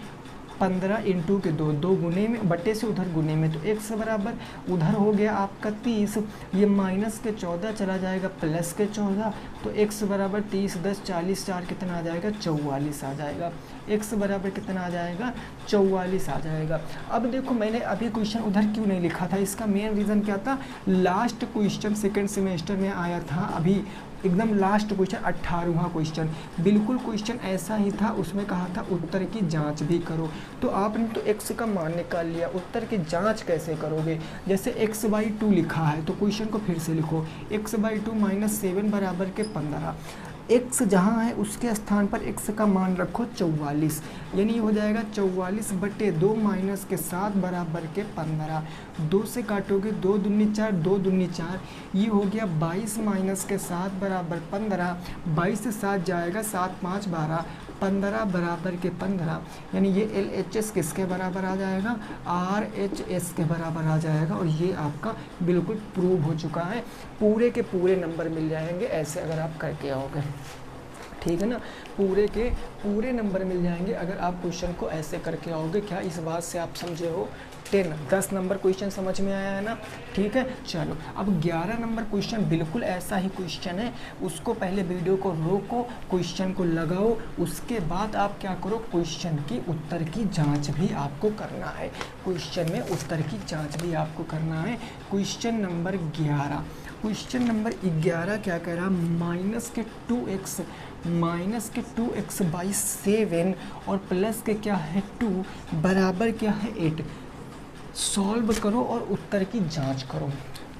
15 इंटू के 2, 2 गुने में बटे से उधर गुने में, तो x बराबर उधर हो गया आपका 30, ये माइनस के 14 चला जाएगा प्लस के 14, तो x बराबर 30 10 40 4 कितना आ जाएगा 44 आ जाएगा। x बराबर कितना आ जाएगा 44 आ जाएगा। अब देखो मैंने अभी क्वेश्चन उधर क्यों नहीं लिखा था, इसका मेन रीज़न क्या था, लास्ट क्वेश्चन सेकेंड सेमेस्टर में आया था, अभी एकदम लास्ट क्वेश्चन 18वां क्वेश्चन, बिल्कुल क्वेश्चन ऐसा ही था, उसमें कहा था उत्तर की जांच भी करो। तो आपने तो x का मान निकाल लिया, उत्तर की जांच कैसे करोगे। जैसे x/2 लिखा है तो क्वेश्चन को फिर से लिखो, x/2 माइनस 7 बराबर के 15। x जहाँ है उसके स्थान पर x का मान रखो 44, यानी ये हो जाएगा 44 बटे 2 माइनस के 7 बराबर के 15। 2 से काटोगे 2 दूनी 4, 2 दूनी 4, ये हो गया 22 माइनस के 7 बराबर 15। 22 से 7 जाएगा 7 5 12, 15 बराबर के 15, यानी ये LHS किसके बराबर आ जाएगा, RHS के बराबर आ जाएगा। और ये आपका बिल्कुल प्रूव हो चुका है, पूरे के पूरे नंबर मिल जाएंगे ऐसे अगर आप करके आओगे, ठीक है ना। पूरे के पूरे नंबर मिल जाएंगे अगर आप क्वेश्चन को ऐसे करके आओगे। क्या इस बात से आप समझे हो। 10 नंबर क्वेश्चन समझ में आया है ना, ठीक है। चलो अब 11 नंबर क्वेश्चन बिल्कुल ऐसा ही क्वेश्चन है, उसको पहले वीडियो को रोको, क्वेश्चन को लगाओ, उसके बाद आप क्या करो, क्वेश्चन की उत्तर की जांच भी आपको करना है, क्वेश्चन में उत्तर की जांच भी आपको करना है। क्वेश्चन नंबर 11, क्वेश्चन नंबर 11 क्या कह रहा, माइनस के 2x बाई 7 और प्लस के क्या है 2 बराबर क्या है 8। सॉल्व करो और उत्तर की जांच करो।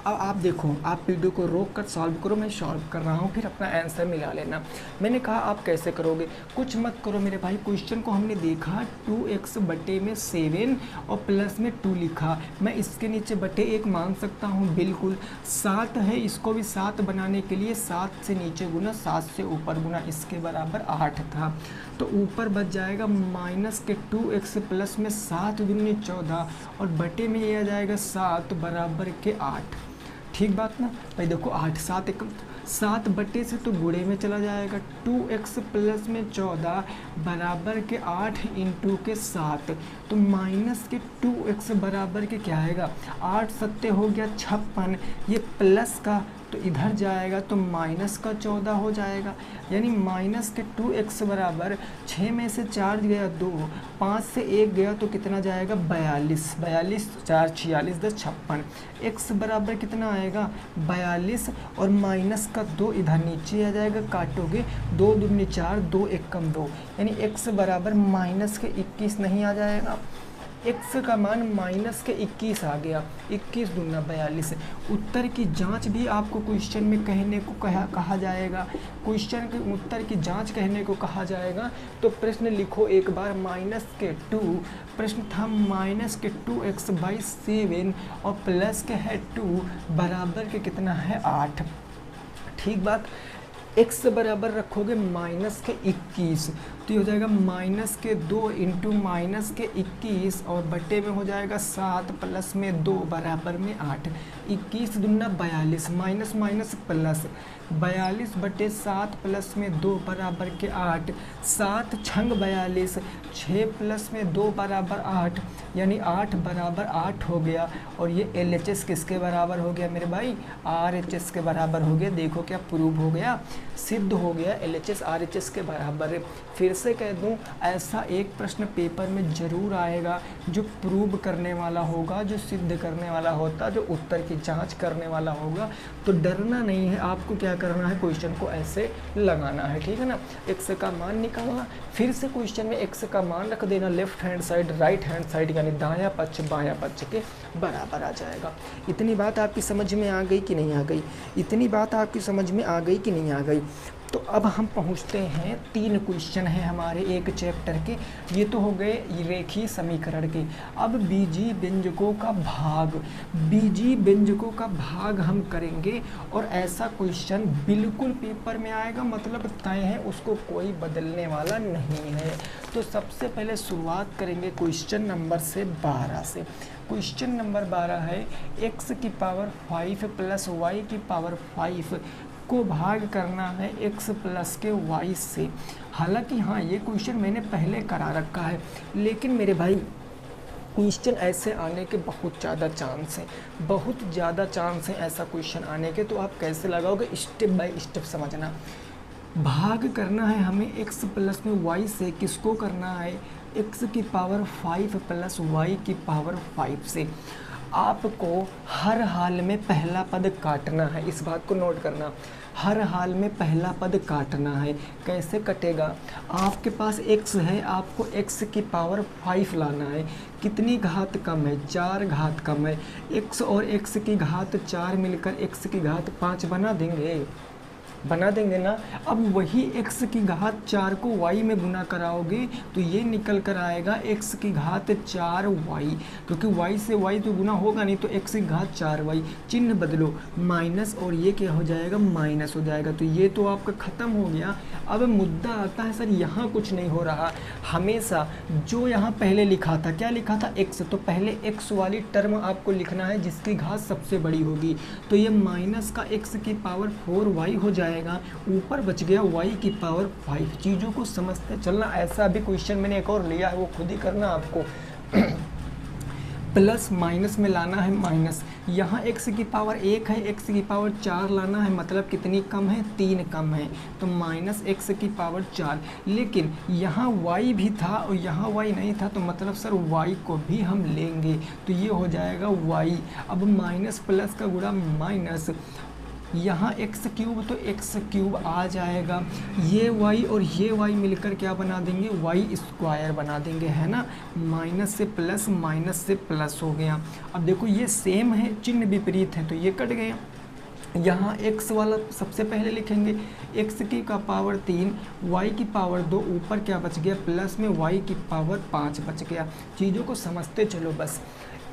अब आप देखो, आप वीडियो को रोक कर सॉल्व करो, मैं सॉल्व कर रहा हूँ, फिर अपना आंसर मिला लेना। मैंने कहा आप कैसे करोगे, कुछ मत करो मेरे भाई। क्वेश्चन को हमने देखा 2x बटे में 7 और प्लस में 2 लिखा, मैं इसके नीचे बटे 1 मान सकता हूँ, बिल्कुल। 7 है, इसको भी 7 बनाने के लिए 7 से नीचे गुना 7 से ऊपर गुना, इसके बराबर 8 था, तो ऊपर बच जाएगा माइनस के 2x प्लस में 7 दूनी 14 और बटे में ये आ जाएगा 7 बराबर के 8। ठीक बात ना भाई। देखो 8 7 बटे से तो गुणे में चला जाएगा, 2x प्लस में 14 बराबर के 8 इंटू के 7, तो माइनस के 2x बराबर के क्या आएगा 8 सत्ते हो गया 56, ये प्लस का तो इधर जाएगा तो माइनस का 14 हो जाएगा, यानी माइनस के 2x बराबर 6 में से 4 गया 2, 5 से 1 गया तो कितना जाएगा 42, 42 4 46 10 56, x बराबर कितना आएगा 42 और माइनस का 2 इधर नीचे आ जाएगा, काटोगे 2 दूनी 4 2 1 कम 2, यानी x बराबर माइनस के 21 नहीं आ जाएगा, x का मान माइनस के 21 आ गया, 21 दूना 42। उत्तर की जांच भी आपको क्वेश्चन में कहने को कहा जाएगा, क्वेश्चन के उत्तर की जांच कहने को कहा जाएगा। तो प्रश्न लिखो एक बार, माइनस के 2, प्रश्न था माइनस के 2x/7 और प्लस के है 2 बराबर के कितना है 8। ठीक बात, x बराबर रखोगे माइनस के 21 तो ये हो जाएगा माइनस के 2 इंटू माइनस के 21 और बटे में हो जाएगा 7 प्लस में 2 बराबर में 8, 21 दूना 42, माइनस माइनस प्लस 42 बटे 7 प्लस में 2 बराबर के 8, 7 छंग 42, 6 प्लस में 2 बराबर 8, यानी 8 बराबर 8 हो गया। और ये LHS किसके बराबर हो गया मेरे भाई, RHS के बराबर हो गया। देखो क्या प्रूव हो गया, सिद्ध हो गया, LHS RHS के बराबर है। फिर से कह दूं, ऐसा एक प्रश्न पेपर में ज़रूर आएगा जो प्रूव करने वाला होगा, जो सिद्ध करने वाला होता, जो उत्तर की जांच करने वाला होगा। तो डरना नहीं है, आपको क्या करना है, क्वेश्चन को ऐसे लगाना है, ठीक है ना। x का मान निकालना, फिर से क्वेश्चन में x का मान रख देना left hand side right hand side, यानी दायां पक्ष बायां पक्ष के बराबर आ जाएगा। इतनी बात आपकी समझ में आ गई कि नहीं आ गई, इतनी बात आपकी समझ में आ गई कि नहीं आ गई। तो अब हम पहुंचते हैं, 3 क्वेश्चन हैं हमारे एक चैप्टर के, ये तो हो गए रेखीय समीकरण के। अब बीजीय व्यंजकों का भाग, बीजीय व्यंजकों का भाग हम करेंगे और ऐसा क्वेश्चन बिल्कुल पेपर में आएगा, मतलब तय है, उसको कोई बदलने वाला नहीं है। तो सबसे पहले शुरुआत करेंगे क्वेश्चन नंबर 12 से। क्वेश्चन नंबर 12 है x की पावर 5 प्लस y की पावर 5 को भाग करना है x प्लस के y से। हालांकि हाँ, ये क्वेश्चन मैंने पहले करा रखा है, लेकिन मेरे भाई क्वेश्चन ऐसे आने के बहुत ज़्यादा चांस हैं, बहुत ज़्यादा चांस हैं ऐसा क्वेश्चन आने के। तो आप कैसे लगाओगे, स्टेप बाय स्टेप समझना। भाग करना है हमें x प्लस में y से, किसको करना है, x की पावर 5 प्लस y की पावर 5 से। आपको हर हाल में पहला पद काटना है, इस बात को नोट करना, हर हाल में पहला पद काटना है। कैसे कटेगा, आपके पास x है, आपको x की पावर 5 लाना है। कितनी घात कम है, 4 घात कम है। x और x की घात 4 मिलकर x की घात 5 बना देंगे ना। अब वही x की घात 4 को y में गुना कराओगे तो ये निकल कर आएगा x की घात 4y, क्योंकि y से y तो गुना होगा नहीं, तो x की घात 4y, चिन्ह बदलो माइनस और ये क्या हो जाएगा, माइनस हो जाएगा। तो ये तो आपका ख़त्म हो गया। अब मुद्दा आता है, सर यहाँ कुछ नहीं हो रहा। हमेशा जो यहाँ पहले लिखा था, क्या लिखा था, x, तो पहले x वाली टर्म आपको लिखना है जिसकी घात सबसे बड़ी होगी। तो ये माइनस का x की पावर 4y हो जाएगा, ऊपर बच गया y की पावर 5। चीज़ों को समझते चलना। ऐसा भी क्वेश्चन मैंने एक और लिया है, वो खुद ही करना आपको। प्लस माइनस में लाना है माइनस, यहाँ x की पावर 1 है, x की पावर 4 लाना है, मतलब कितनी कम है, 3 कम है, तो माइनस x की पावर 4। लेकिन यहाँ y भी था और यहाँ y नहीं था, तो मतलब सर y को भी हम लेंगे, तो ये हो जाएगा y। अब माइनस प्लस का गुणा माइनस, यहाँ x क्यूब तो x क्यूब आ जाएगा, ये y और ये y मिलकर क्या बना देंगे, y स्क्वायर बना देंगे, है ना। माइनस से प्लस, माइनस से प्लस हो गया। अब देखो ये सेम है, चिन्ह विपरीत है, तो ये कट गया। यहाँ x वाला सबसे पहले लिखेंगे, x की का पावर 3, y की पावर 2, ऊपर क्या बच गया, प्लस में y की पावर 5 बच गया। चीज़ों को समझते चलो बस।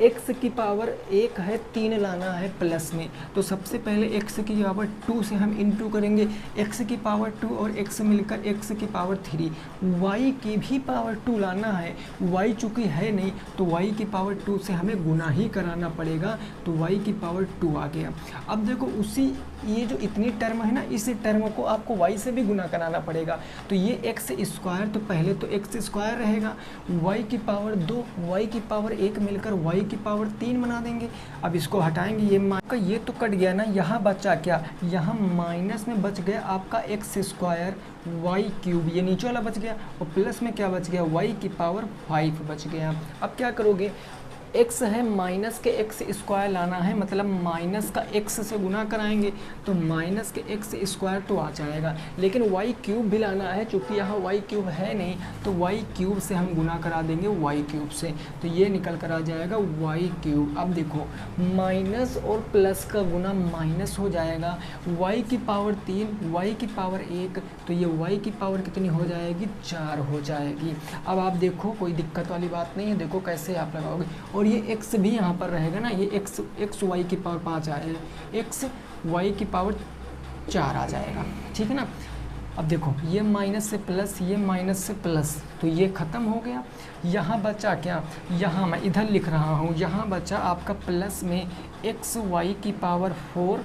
x की पावर 1 है, 3 लाना है प्लस में, तो सबसे पहले x की पावर 2 से हम इनटू करेंगे, x की पावर 2 और x मिलकर x की पावर 3, y की भी पावर 2 लाना है, y चूँकि है नहीं तो y की पावर 2 से हमें गुना ही कराना पड़ेगा, तो y की पावर 2 आ गया। अब देखो उसी ये जो इतनी टर्म है ना, इस टर्म को आपको y से भी गुना कराना पड़ेगा, तो ये x स्क्वायर, तो पहले तो x स्क्वायर रहेगा, y की पावर 2, y की पावर 1 मिलकर y की पावर 3 बना देंगे। अब इसको हटाएंगे, ये तो कट गया ना, यहाँ बचा क्या, यहाँ माइनस में बच गया आपका एक्स स्क्वायर वाई क्यूब, ये नीचे वाला बच गया, और प्लस में क्या बच गया, वाई की पावर 5 बच गया। अब क्या करोगे, x है माइनस के एक्स स्क्वायर लाना है, मतलब माइनस का x से गुना कराएंगे तो माइनस के एक्स स्क्वायर तो आ जाएगा, लेकिन y क्यूब भी लाना है, चूँकि यहाँ y क्यूब है नहीं तो y क्यूब से हम गुना करा देंगे y क्यूब से, तो ये निकल कर आ जाएगा y क्यूब। अब देखो माइनस और प्लस का गुना माइनस हो जाएगा, y की पावर 3 y की पावर 1, तो ये y की पावर कितनी हो जाएगी, 4 हो जाएगी। अब आप देखो कोई दिक्कत वाली बात नहीं है, देखो कैसे आप लगाओगे, और ये x भी यहाँ पर रहेगा ना, ये x y की पावर 5 आएगा, x y की पावर 4 आ जाएगा, ठीक है ना। अब देखो ये माइनस से प्लस, ये माइनस से प्लस, तो ये ख़त्म हो गया। यहाँ बचा क्या, यहाँ मैं इधर लिख रहा हूँ, यहाँ बचा आपका प्लस में एक्स वाई की पावर 4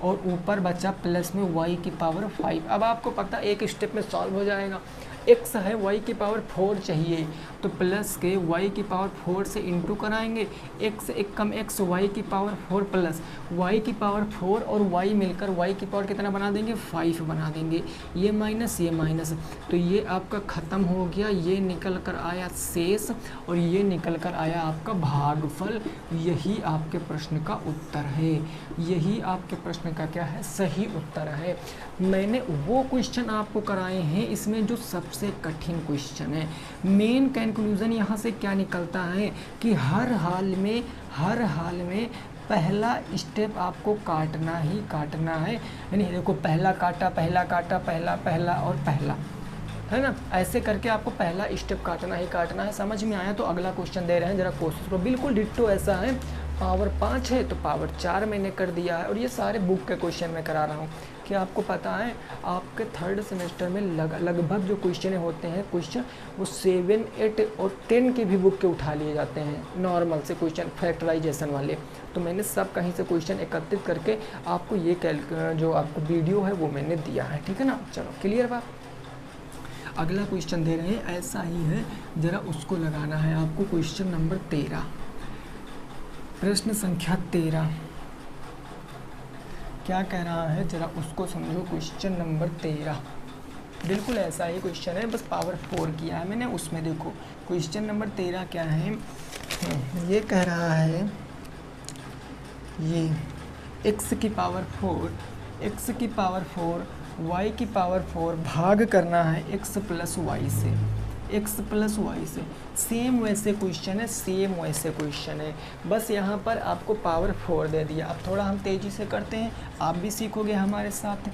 और ऊपर बचा प्लस में y की पावर 5। अब आपको पता एक स्टेप में सॉल्व हो जाएगा। x है y की पावर 4 चाहिए, तो प्लस के y की पावर 4 से इंटू कराएंगे, x एक कम x y की पावर 4 प्लस y की पावर 4 और y मिलकर y की पावर कितना बना देंगे, 5 बना देंगे। ये माइनस, तो ये आपका ख़त्म हो गया, ये निकल कर आया शेष और ये निकल कर आया आपका भागफल। यही आपके प्रश्न का उत्तर है, यही आपके प्रश्न का क्या है, सही उत्तर है। मैंने वो क्वेश्चन आपको कराए हैं इसमें जो सबसे कठिन क्वेश्चन है। मेन कंक्लूजन यहाँ से क्या निकलता है कि हर हाल में पहला स्टेप आपको काटना ही काटना है। यानी देखो पहला काटा, पहला और पहला, है ना, ऐसे करके आपको पहला स्टेप काटना ही काटना है। समझ में आया तो अगला क्वेश्चन दे रहे हैं, जरा कोशिश करो। बिल्कुल डिट्टो ऐसा है, पावर 5 है तो पावर 4 मैंने कर दिया है, और ये सारे बुक के क्वेश्चन मैं करा रहा हूँ। क्या आपको पता है आपके 3rd सेमेस्टर में लगभग जो क्वेश्चन होते हैं क्वेश्चन वो 7, 8 और 10 के भी बुक के उठा लिए जाते हैं, नॉर्मल से क्वेश्चन फैक्टराइजेशन वाले। तो मैंने सब कहीं से क्वेश्चन एकत्रित करके आपको ये जो आपको वीडियो है वो मैंने दिया है, ठीक है ना। चलो क्लियर बात। अगला क्वेश्चन दे रहे हैं, ऐसा ही है, ज़रा उसको लगाना है आपको। क्वेश्चन नंबर 13, प्रश्न संख्या 13 क्या कह रहा है, जरा उसको समझो। क्वेश्चन नंबर 13 बिल्कुल ऐसा ही क्वेश्चन है, बस पावर 4 किया है मैंने उसमें। देखो क्वेश्चन नंबर 13 क्या है, ये कह रहा है ये x की पावर 4 y की पावर 4 भाग करना है x प्लस वाई से। सेम वैसे क्वेश्चन है, बस यहाँ पर आपको पावर 4 दे दिया। अब थोड़ा हम तेज़ी से करते हैं, आप भी सीखोगे हमारे साथ।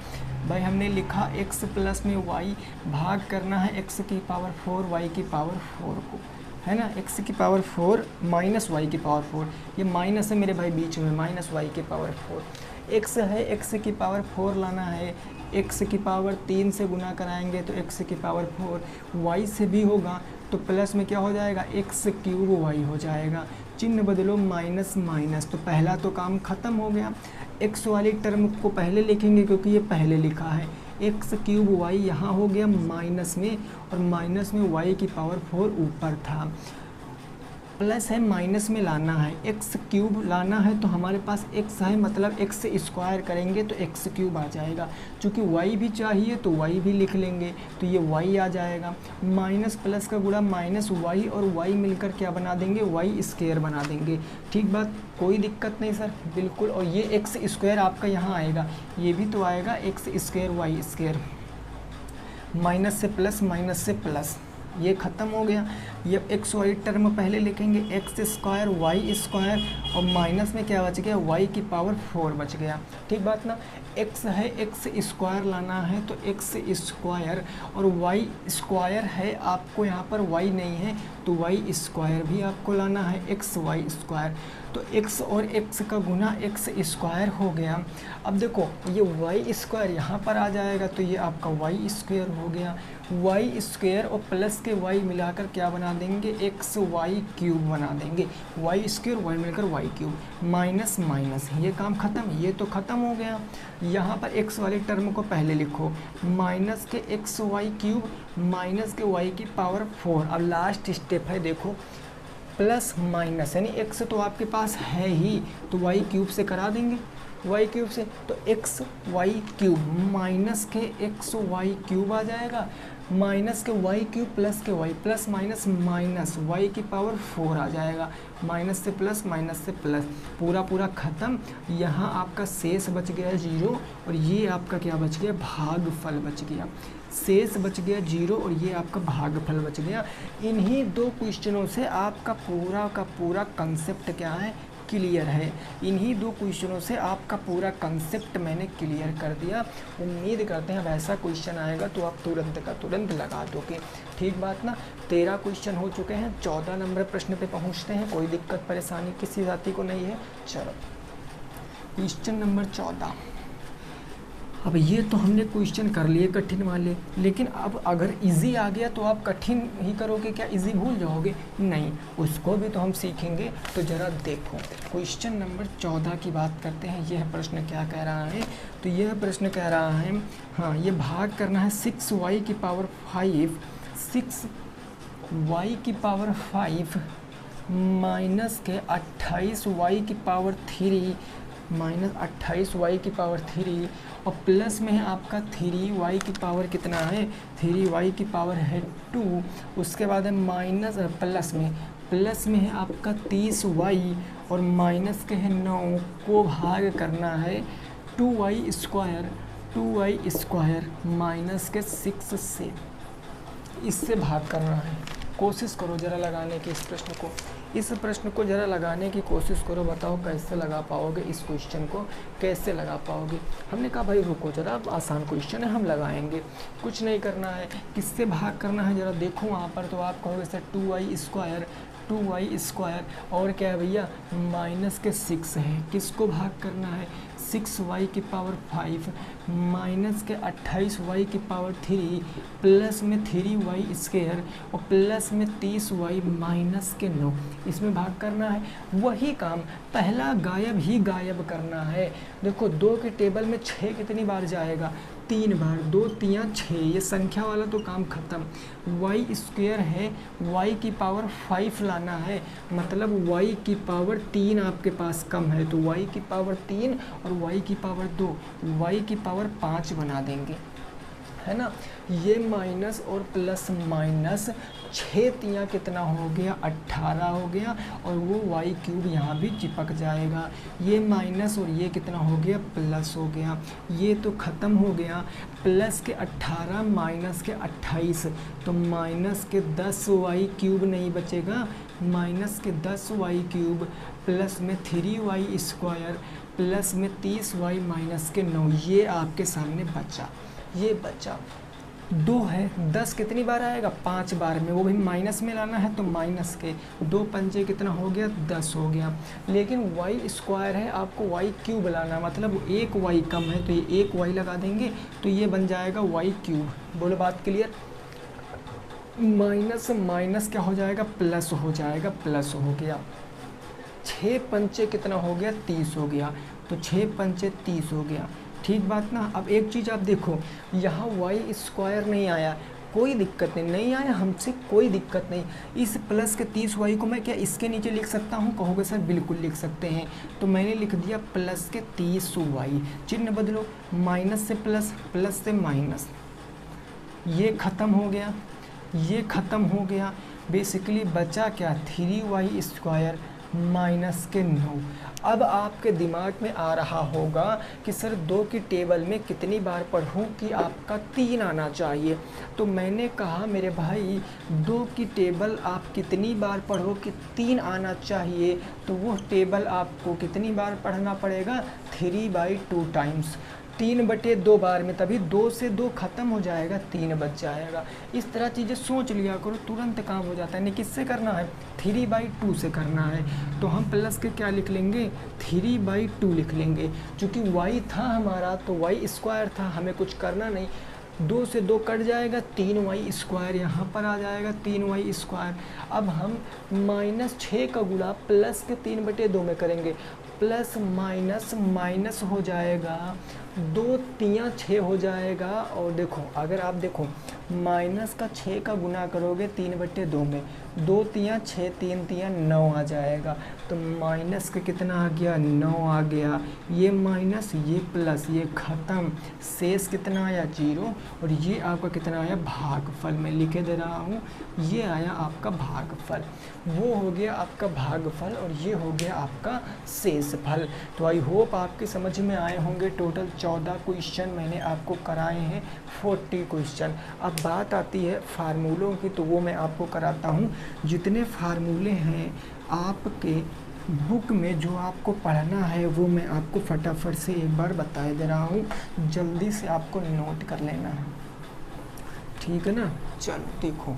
भाई हमने लिखा x प्लस में y भाग करना है x की पावर 4 y की पावर 4 को, है ना, x की पावर 4 माइनस y की पावर 4, ये माइनस है मेरे भाई बीच में, माइनस y की पावर 4। x है x की पावर 4 लाना है, x की पावर 3 से गुना कराएंगे तो x की पावर 4, y से भी होगा तो प्लस में क्या हो जाएगा, x क्यूब y हो जाएगा। चिन्ह बदलो माइनस, तो पहला तो काम ख़त्म हो गया। x वाली टर्म को पहले लिखेंगे क्योंकि ये पहले लिखा है, x क्यूब y यहाँ हो गया माइनस में, और माइनस में y की पावर 4 ऊपर था, प्लस है माइनस में लाना है, x क्यूब लाना है तो हमारे पास x है, मतलब x से स्क्वायर करेंगे तो x क्यूब आ जाएगा। चूँकि y भी चाहिए तो y भी लिख लेंगे तो ये y आ जाएगा। माइनस प्लस का गुणा माइनस y और y मिलकर क्या बना देंगे, y स्क्वायर बना देंगे। ठीक बात, कोई दिक्कत नहीं सर, बिल्कुल। और ये x स्क्वायर आपका यहाँ आएगा, ये भी तो आएगा x square y square, minus से प्लस, ये ख़त्म हो गया। ये एक्स वाई टर्म पहले लिखेंगे, एक्स स्क्वायर वाई स्क्वायर, और माइनस में क्या बच गया, वाई की पावर 4 बच गया। ठीक बात ना। एक्स है, एक्स स्क्वायर लाना है तो एक्स स्क्वायर, और वाई स्क्वायर है आपको यहाँ पर, वाई नहीं है तो वाई स्क्वायर भी आपको लाना है, एक्स वाई स्क्वायर। तो x और x का गुना x स्क्वायर हो गया। अब देखो ये y स्क्वायर यहाँ पर आ जाएगा तो ये आपका y स्क्वायर हो गया। y स्क्वायर और प्लस के y मिलाकर क्या बना देंगे, एक्स वाई क्यूब बना देंगे। y स्क्वायर y मिलकर y क्यूब, माइनस माइनस, ये काम ख़त्म, ये तो ख़त्म हो गया। यहाँ पर x वाली टर्म को पहले लिखो, minus K X Y cube minus के y की पावर 4। अब लास्ट स्टेप है, देखो प्लस माइनस यानी x तो आपके पास है ही, तो वाई क्यूब से करा देंगे, वाई क्यूब से, तो X Y cube minus K X Y cube आ जाएगा, minus K Y cube plus K Y, plus minus minus Y की पावर 4 आ जाएगा, माइनस से प्लस माइनस से प्लस, पूरा पूरा ख़त्म। यहाँ आपका शेष बच गया 0 और ये आपका क्या बच गया, भागफल बच गया। शेष बच गया 0 और ये आपका भागफल बच गया। इन्हीं दो क्वेश्चनों से आपका पूरा का पूरा कंसेप्ट क्या है, क्लियर है। इन्हीं दो क्वेश्चनों से आपका पूरा कंसेप्ट मैंने क्लियर कर दिया। उम्मीद करते हैं वैसा क्वेश्चन आएगा तो आप तुरंत का तुरंत लगा दोगे, ठीक बात ना। 13 क्वेश्चन हो चुके हैं, 14 नंबर प्रश्न पे पहुंचते हैं। कोई दिक्कत परेशानी किसी साथी को नहीं है। चलो क्वेश्चन नंबर 14। अब ये तो हमने क्वेश्चन कर लिए कठिन वाले, लेकिन अब अगर इजी आ गया तो आप कठिन ही करोगे क्या, इजी भूल जाओगे? नहीं, उसको भी तो हम सीखेंगे। तो ज़रा देखो क्वेश्चन नंबर 14 की बात करते हैं। यह प्रश्न क्या कह रहा है, तो यह प्रश्न कह रहा है, हाँ, ये भाग करना है 6y की पावर 5, 6y की पावर 5 माइनस के 28y की पावर 3, माइनस 28y की पावर 3 और प्लस में है आपका 3y की पावर कितना है, 3y की पावर है 2। उसके बाद है माइनस प्लस में है आपका 30y और माइनस के है 9 को भाग करना है 2y स्क्वायर माइनस के 6 से, इससे भाग करना है। कोशिश करो ज़रा लगाने की इस प्रश्न को ज़रा लगाने की कोशिश करो। बताओ कैसे लगा पाओगे, इस क्वेश्चन को कैसे लगा पाओगे। हमने कहा भाई रुको ज़रा, आसान क्वेश्चन है, हम लगाएंगे, कुछ नहीं करना है। किससे भाग करना है ज़रा देखो वहाँ पर, तो आप कहोगे सर 2y स्क्वायर और क्या है भैया, माइनस के 6 है, किसको भाग करना है, 6y की पावर 5 माइनस के 28y की पावर 3 प्लस में 3y स्क्वायर और प्लस में 30y माइनस के 9, इसमें भाग करना है। वही काम पहला गायब ही गायब करना है। देखो 2 के टेबल में 6 कितनी बार जाएगा, 3 बार, 2 तियाँ 6, ये संख्या वाला तो काम खत्म। वाई स्क्वायर है, वाई की पावर 5 लाना है, मतलब वाई की पावर 3 आपके पास कम है, तो वाई की पावर 3 और वाई की पावर 2, वाई की पावर 5 बना देंगे, है ना। ये माइनस और प्लस माइनस 6 तियाँ कितना हो गया, 18 हो गया और वो वाई क्यूब यहाँ भी चिपक जाएगा। ये माइनस और ये कितना हो गया, प्लस हो गया, ये तो ख़त्म हो गया। प्लस के 18 माइनस के 28, तो माइनस के 10 वाई क्यूब नहीं बचेगा, माइनस के 10 वाई क्यूब प्लस में 3y स्क्वायर प्लस में 30y माइनस के 9, ये आपके सामने बचा। ये बचा 2 है, 10 कितनी बार आएगा, 5 बार में, वो भी माइनस में लाना है, तो माइनस के 2 पंजे कितना हो गया, 10 हो गया। लेकिन y स्क्वायर है, आपको y क्यूब लाना, मतलब 1 y कम है, तो ये 1 y लगा देंगे, तो ये बन जाएगा y क्यूब। बोलो बात क्लियर। माइनस माइनस क्या हो जाएगा, प्लस हो जाएगा, प्लस हो गया। 6 पंचे कितना हो गया, 30 हो गया, तो 6 पंचे 30 हो गया, ठीक बात ना। अब एक चीज़ आप देखो, यहाँ y स्क्वायर नहीं आया, कोई दिक्कत नहीं आया हमसे, कोई दिक्कत नहीं। इस प्लस के 30y को मैं क्या इसके नीचे लिख सकता हूँ, कहोगे सर बिल्कुल लिख सकते हैं। तो मैंने लिख दिया प्लस के 30y, चिन्ह बदलो, माइनस से प्लस, प्लस से माइनस, ये ख़त्म हो गया, ये ख़त्म हो गया। बेसिकली बचा क्या, 3y स्क्वायर माइनस के 9। अब आपके दिमाग में आ रहा होगा कि सर 2 की टेबल में कितनी बार पढ़ूं कि आपका 3 आना चाहिए। तो मैंने कहा मेरे भाई 2 की टेबल आप कितनी बार पढ़ो कि 3 आना चाहिए, तो वो टेबल आपको कितनी बार पढ़ना पड़ेगा, 3/2 टाइम्स, 3/2 बार में, तभी 2 से 2 ख़त्म हो जाएगा, 3 बच जाएगा। इस तरह चीज़ें सोच लिया करो, तुरंत काम हो जाता है। नहीं किससे करना है, 3/2 से करना है, तो हम प्लस के क्या लिख लेंगे, 3/2 लिख लेंगे। चूँकि y था हमारा तो y स्क्वायर था, हमें कुछ करना नहीं, 2 से 2 कट जाएगा, 3y स्क्वायर यहाँ पर आ जाएगा, 3y स्क्वायर। अब हम -6 का गुणा प्लस के 3/2 में करेंगे, प्लस माइनस माइनस हो जाएगा, 2 तियाँ 6 हो जाएगा। और देखो अगर आप देखो माइनस का 6 का गुना करोगे 3/2 में, 2 तियाँ 6, 3 तियाँ 9 आ जाएगा। तो माइनस का कितना आ गया, 9 आ गया। ये माइनस ये प्लस ये ख़त्म, शेष कितना आया 0। और ये आपका कितना आया भागफल, मैं लिखे दे रहा हूँ, ये आया आपका भागफल। वो हो गया आपका भागफल और ये हो गया आपका शेषफल। तो आई होप आपके समझ में आए होंगे। टोटल 14 क्वेश्चन मैंने आपको कराए हैं, 40 क्वेश्चन। अब बात आती है फार्मूलों की, तो वो मैं आपको कराता हूँ। जितने फार्मूले हैं आपके बुक में जो आपको पढ़ना है वो मैं आपको फटाफट से एक बार बता दे रहा हूँ, जल्दी से आपको नोट कर लेना है, ठीक है ना। चलो देखो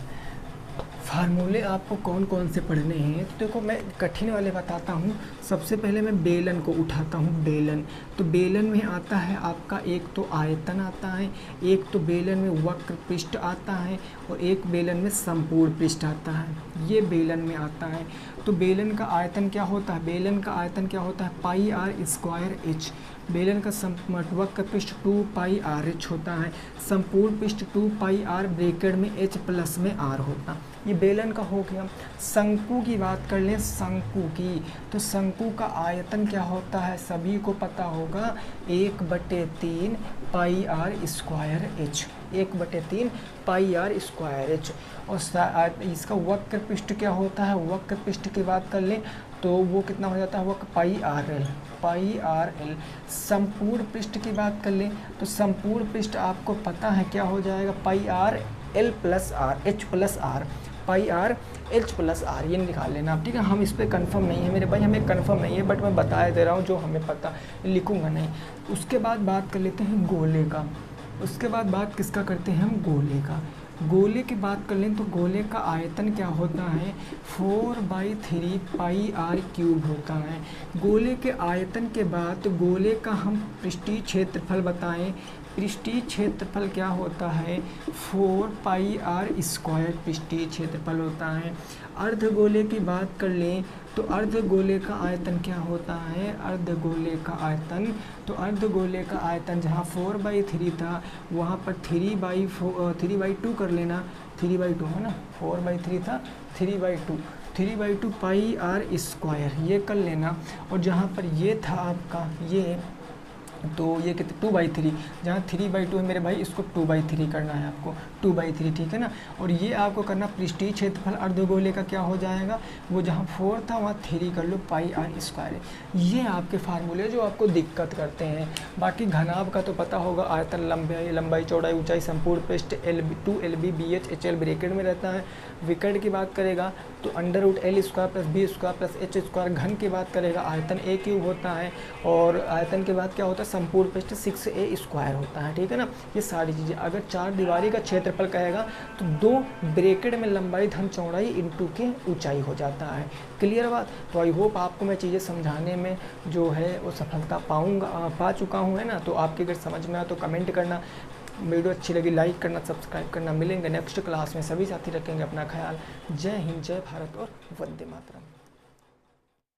फार्मूले आपको कौन कौन से पढ़ने हैं। तो देखो मैं कठिन वाले बताता हूँ। सबसे पहले मैं बेलन को उठाता हूँ। बेलन, तो बेलन में आता है आपका एक तो आयतन आता है, एक तो बेलन में वक्र पृष्ठ आता है और एक बेलन में संपूर्ण पृष्ठ आता है। ये बेलन में आता है। तो बेलन का आयतन क्या होता है, बेलन का आयतन क्या होता है πr²h। बेलन का वक्र पृष्ठ 2πrh होता है, संपूर्ण पृष्ठ 2πr ब्रैकेट में h प्लस में r होता। ये बेलन का हो गया। शंकु की बात कर लें, शंकु की, तो शंकु का आयतन क्या होता है सभी को पता होगा, 1/3 πr²h, 1/3 πr²h। और इसका वक्र पृष्ठ क्या होता है, वक्र पृष्ठ की बात कर लें तो वो कितना हो जाता है वक्र πrl। संपूर्ण पृष्ठ की बात कर लें तो संपूर्ण पृष्ठ आपको पता है क्या हो जाएगा, πrl plus r, h plus r, πrh+r, ये निकाल लेना आप, ठीक है। हम इस पर कंफर्म नहीं है मेरे भाई, हमें कंफर्म नहीं है, बट मैं बता दे रहा हूँ जो हमें पता, लिखूँगा नहीं। उसके बाद बात कर लेते हैं गोले का। उसके बाद बात किसका करते हैं हम, गोले का। गोले की बात कर लें तो गोले का आयतन क्या होता है, 4/3 πr³ होता है। गोले के आयतन के बाद गोले का हम पृष्ठीय क्षेत्रफल बताएं। पृष्ठीय क्षेत्रफल क्या होता है, 4πr² पृष्ठीय क्षेत्रफल होता है। अर्धगोले की बात कर लें तो अर्धगोले का आयतन क्या होता है, अर्धगोले का आयतन, तो अर्धगोले का आयतन जहाँ 4/3 था वहाँ पर 3/2 कर लेना, 3/2 है ना, 4/3 था 3/2 πr², ये कर लेना। और जहाँ पर ये था आपका ये, तो ये कितने 2/3, जहाँ 3/2 है मेरे भाई, इसको 2/3 करना है आपको, 2/3, ठीक है ना। और ये आपको करना पृष्ठीय क्षेत्रफल अर्धगोले का क्या हो जाएगा, वो जहाँ 4 था वहाँ 3 कर लो, πr²। ये आपके फार्मूले जो आपको दिक्कत करते हैं। बाकी घनाभ का तो पता होगा, आयतन, लंबाई, चौड़ाई, ऊंचाई, संपूर्ण पृष्ठ, 2lb bh hL ब्रैकेट में रहता है। विकर्ण की बात करेगा तो √l² + b² + h²। घन की बात करेगा आयतन a³ होता है, और आयतन के बाद क्या होता है संपूर्ण पृष्ठ 6a² होता है, ठीक है ना। ये सारी चीज़ें। अगर 4 दीवारी का क्षेत्रफल कहेगा तो 2 ब्रैकेट में लंबाई धन चौड़ाई इंटू के ऊंचाई हो जाता है। क्लियर बात। तो आई होप आपको मैं चीज़ें समझाने में जो है वो सफलता पा चुका हूँ, है ना। तो आपके अगर समझ में आए तो कमेंट करना, वीडियो अच्छी लगी लाइक करना, सब्सक्राइब करना। मिलेंगे नेक्स्ट क्लास में, सभी साथी रखेंगे अपना ख्याल। जय हिंद, जय भारत और वंदे मातरम।